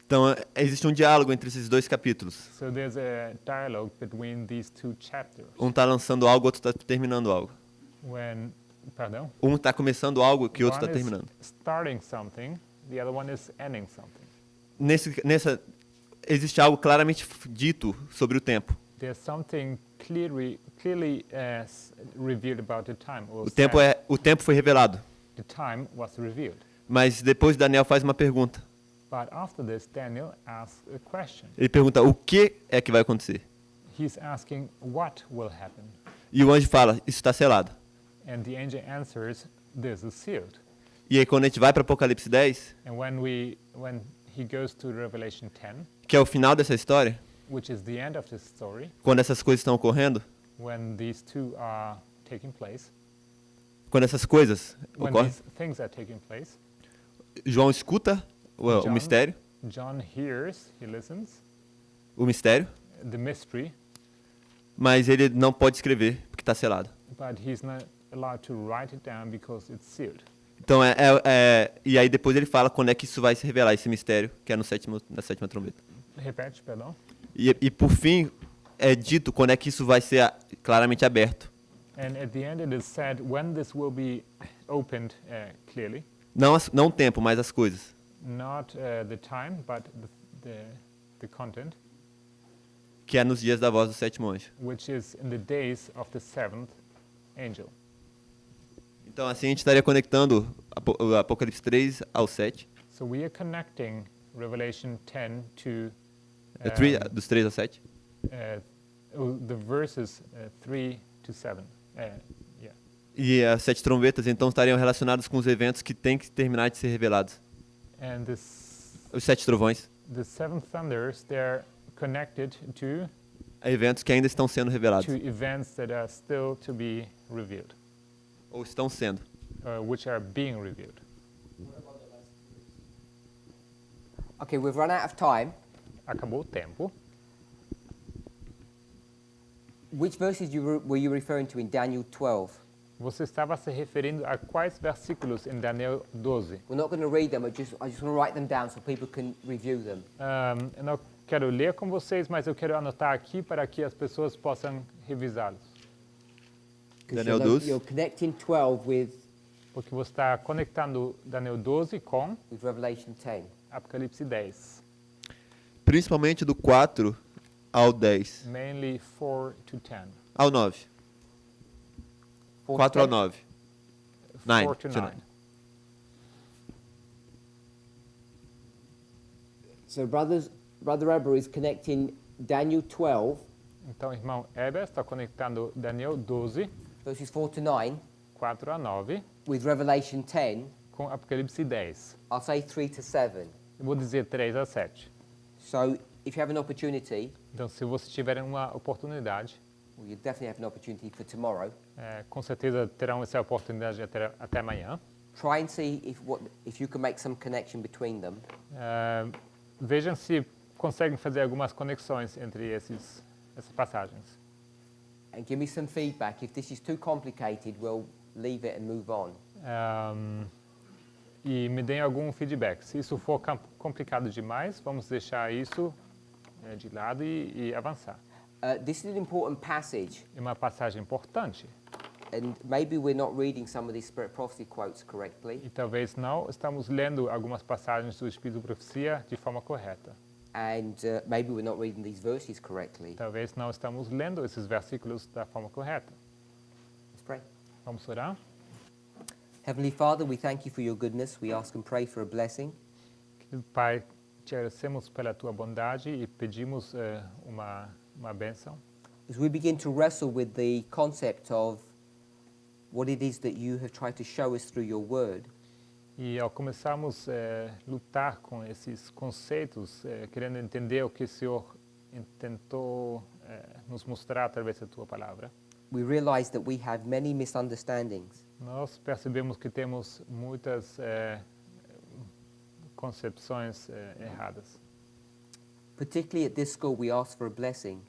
Então existe um diálogo entre esses dois capítulos. So there's a dialogue between these two chapters. Um está lançando algo, outro está terminando algo. Pardon? Um está começando algo que o outro One está is terminando. starting something, the other one is ending something. Existe algo claramente dito sobre o tempo. There's something clearly revealed about the time. Or O tempo foi revelado. the time was revealed. Mas depois Daniel faz uma pergunta. But after this, Daniel asks a question. Ele pergunta o que é que vai acontecer. He's asking what will happen. E o anjo fala, isso está selado. And the angel answers, this is sealed. E aí quando a gente vai para Apocalipse 10, And when he goes to Revelation 10, que é o final dessa história, which is the end of this story, quando essas coisas estão ocorrendo, when these two are taking place, quando essas coisas when ocorrem, these things are taking place, João escuta o John- mistério, John hears, he listens, o mistério, the mystery, mas ele não pode escrever porque está selado. but he's not allowed to write it down because it's sealed. Então e aí depois ele fala quando é que isso vai se revelar, esse mistério, que é na sétima trombeta. Repete, perdão. E por fim é dito quando é que isso vai ser claramente aberto. And at the end it is said when this will be opened clearly, Não o tempo, mas as coisas. not the time, but the content, Que é nos dias da voz do sétimo anjo. which is in the days of the seventh angel. Então assim a gente estaria conectando o Apocalipse 3 ao 7. So we are connecting Revelation 10 to Dos 3 ao 7. the verses 3 to 7. Yeah. E as 7 trombetas então estariam relacionadas com os eventos que têm que terminar de ser revelados. And Os 7 trovões. the seven thunders, they're connected to Eventos que ainda estão sendo revelados. events that are still to be revealed, Ou estão sendo. which are being revealed. Okay, we've run out of time. Acabou o tempo. Which verses were you referring to in Daniel 12? Você estava se referindo a quais versículos em Daniel 12? We're not going to read them. I just want to write them down so people can review them. Eu não quero ler com vocês, mas eu quero anotar aqui para que as pessoas possam revisá-los. 'Cause Daniel you're 12. You're connecting 12 Porque você está conectando Daniel 12 com with Revelation 10. Apocalipse 10. Principalmente do 4 ao 10. Mainly 4 to 10. Ao 9. 4 ao 9. 4 to 9. So Brother Eber is connecting Daniel 12, Então, irmão Eber está conectando Daniel 12, verses 4 to 9, 4 a 9, with Revelation 10. com Apocalipse 10. I'll say 3 to 7. Eu vou dizer 3 a 7. So if you have an opportunity, Então, se você tiver uma oportunidade, well, you definitely have an opportunity for tomorrow. com certeza terão essa oportunidade até amanhã. Try and see if you can make some connection between them. Vejam se conseguem fazer algumas conexões entre essas passagens. And give me some feedback. If this is too complicated, we'll leave it and move on. E me deem algum feedback. Se isso for complicado demais, vamos deixar isso de lado e avançar. This is an important passage. É uma passagem importante. and maybe we're not reading some of these Spirit Prophecy quotes correctly, E talvez não estamos lendo algumas passagens do Espírito Profecia de forma correta. and maybe we're not reading these verses correctly. Talvez não estamos lendo esses versículos da forma correta. Let's pray. Vamos orar? Heavenly Father, we thank you for your goodness. We ask and pray for a blessing. Querido Pai, te agradecemos pela tua bondade e pedimos uma bênção. As we begin to wrestle with the concept of what it is that you have tried to show us through your word, E ao começarmos a lutar com esses conceitos, querendo entender o que o Senhor tentou nos mostrar através da tua palavra, we realize that we have many misunderstandings. nós percebemos que temos muitas concepções erradas. Particularly at this school, we ask for a blessing.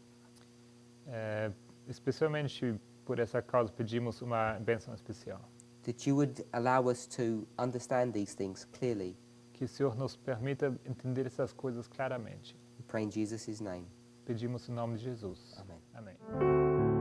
Especialmente por essa causa pedimos uma bênção especial. That you would allow us to understand these things clearly. Que o Senhor nos permita entender essas coisas claramente. We pray in Jesus' name. Pedimos em nome de Jesus. Amém. Amém.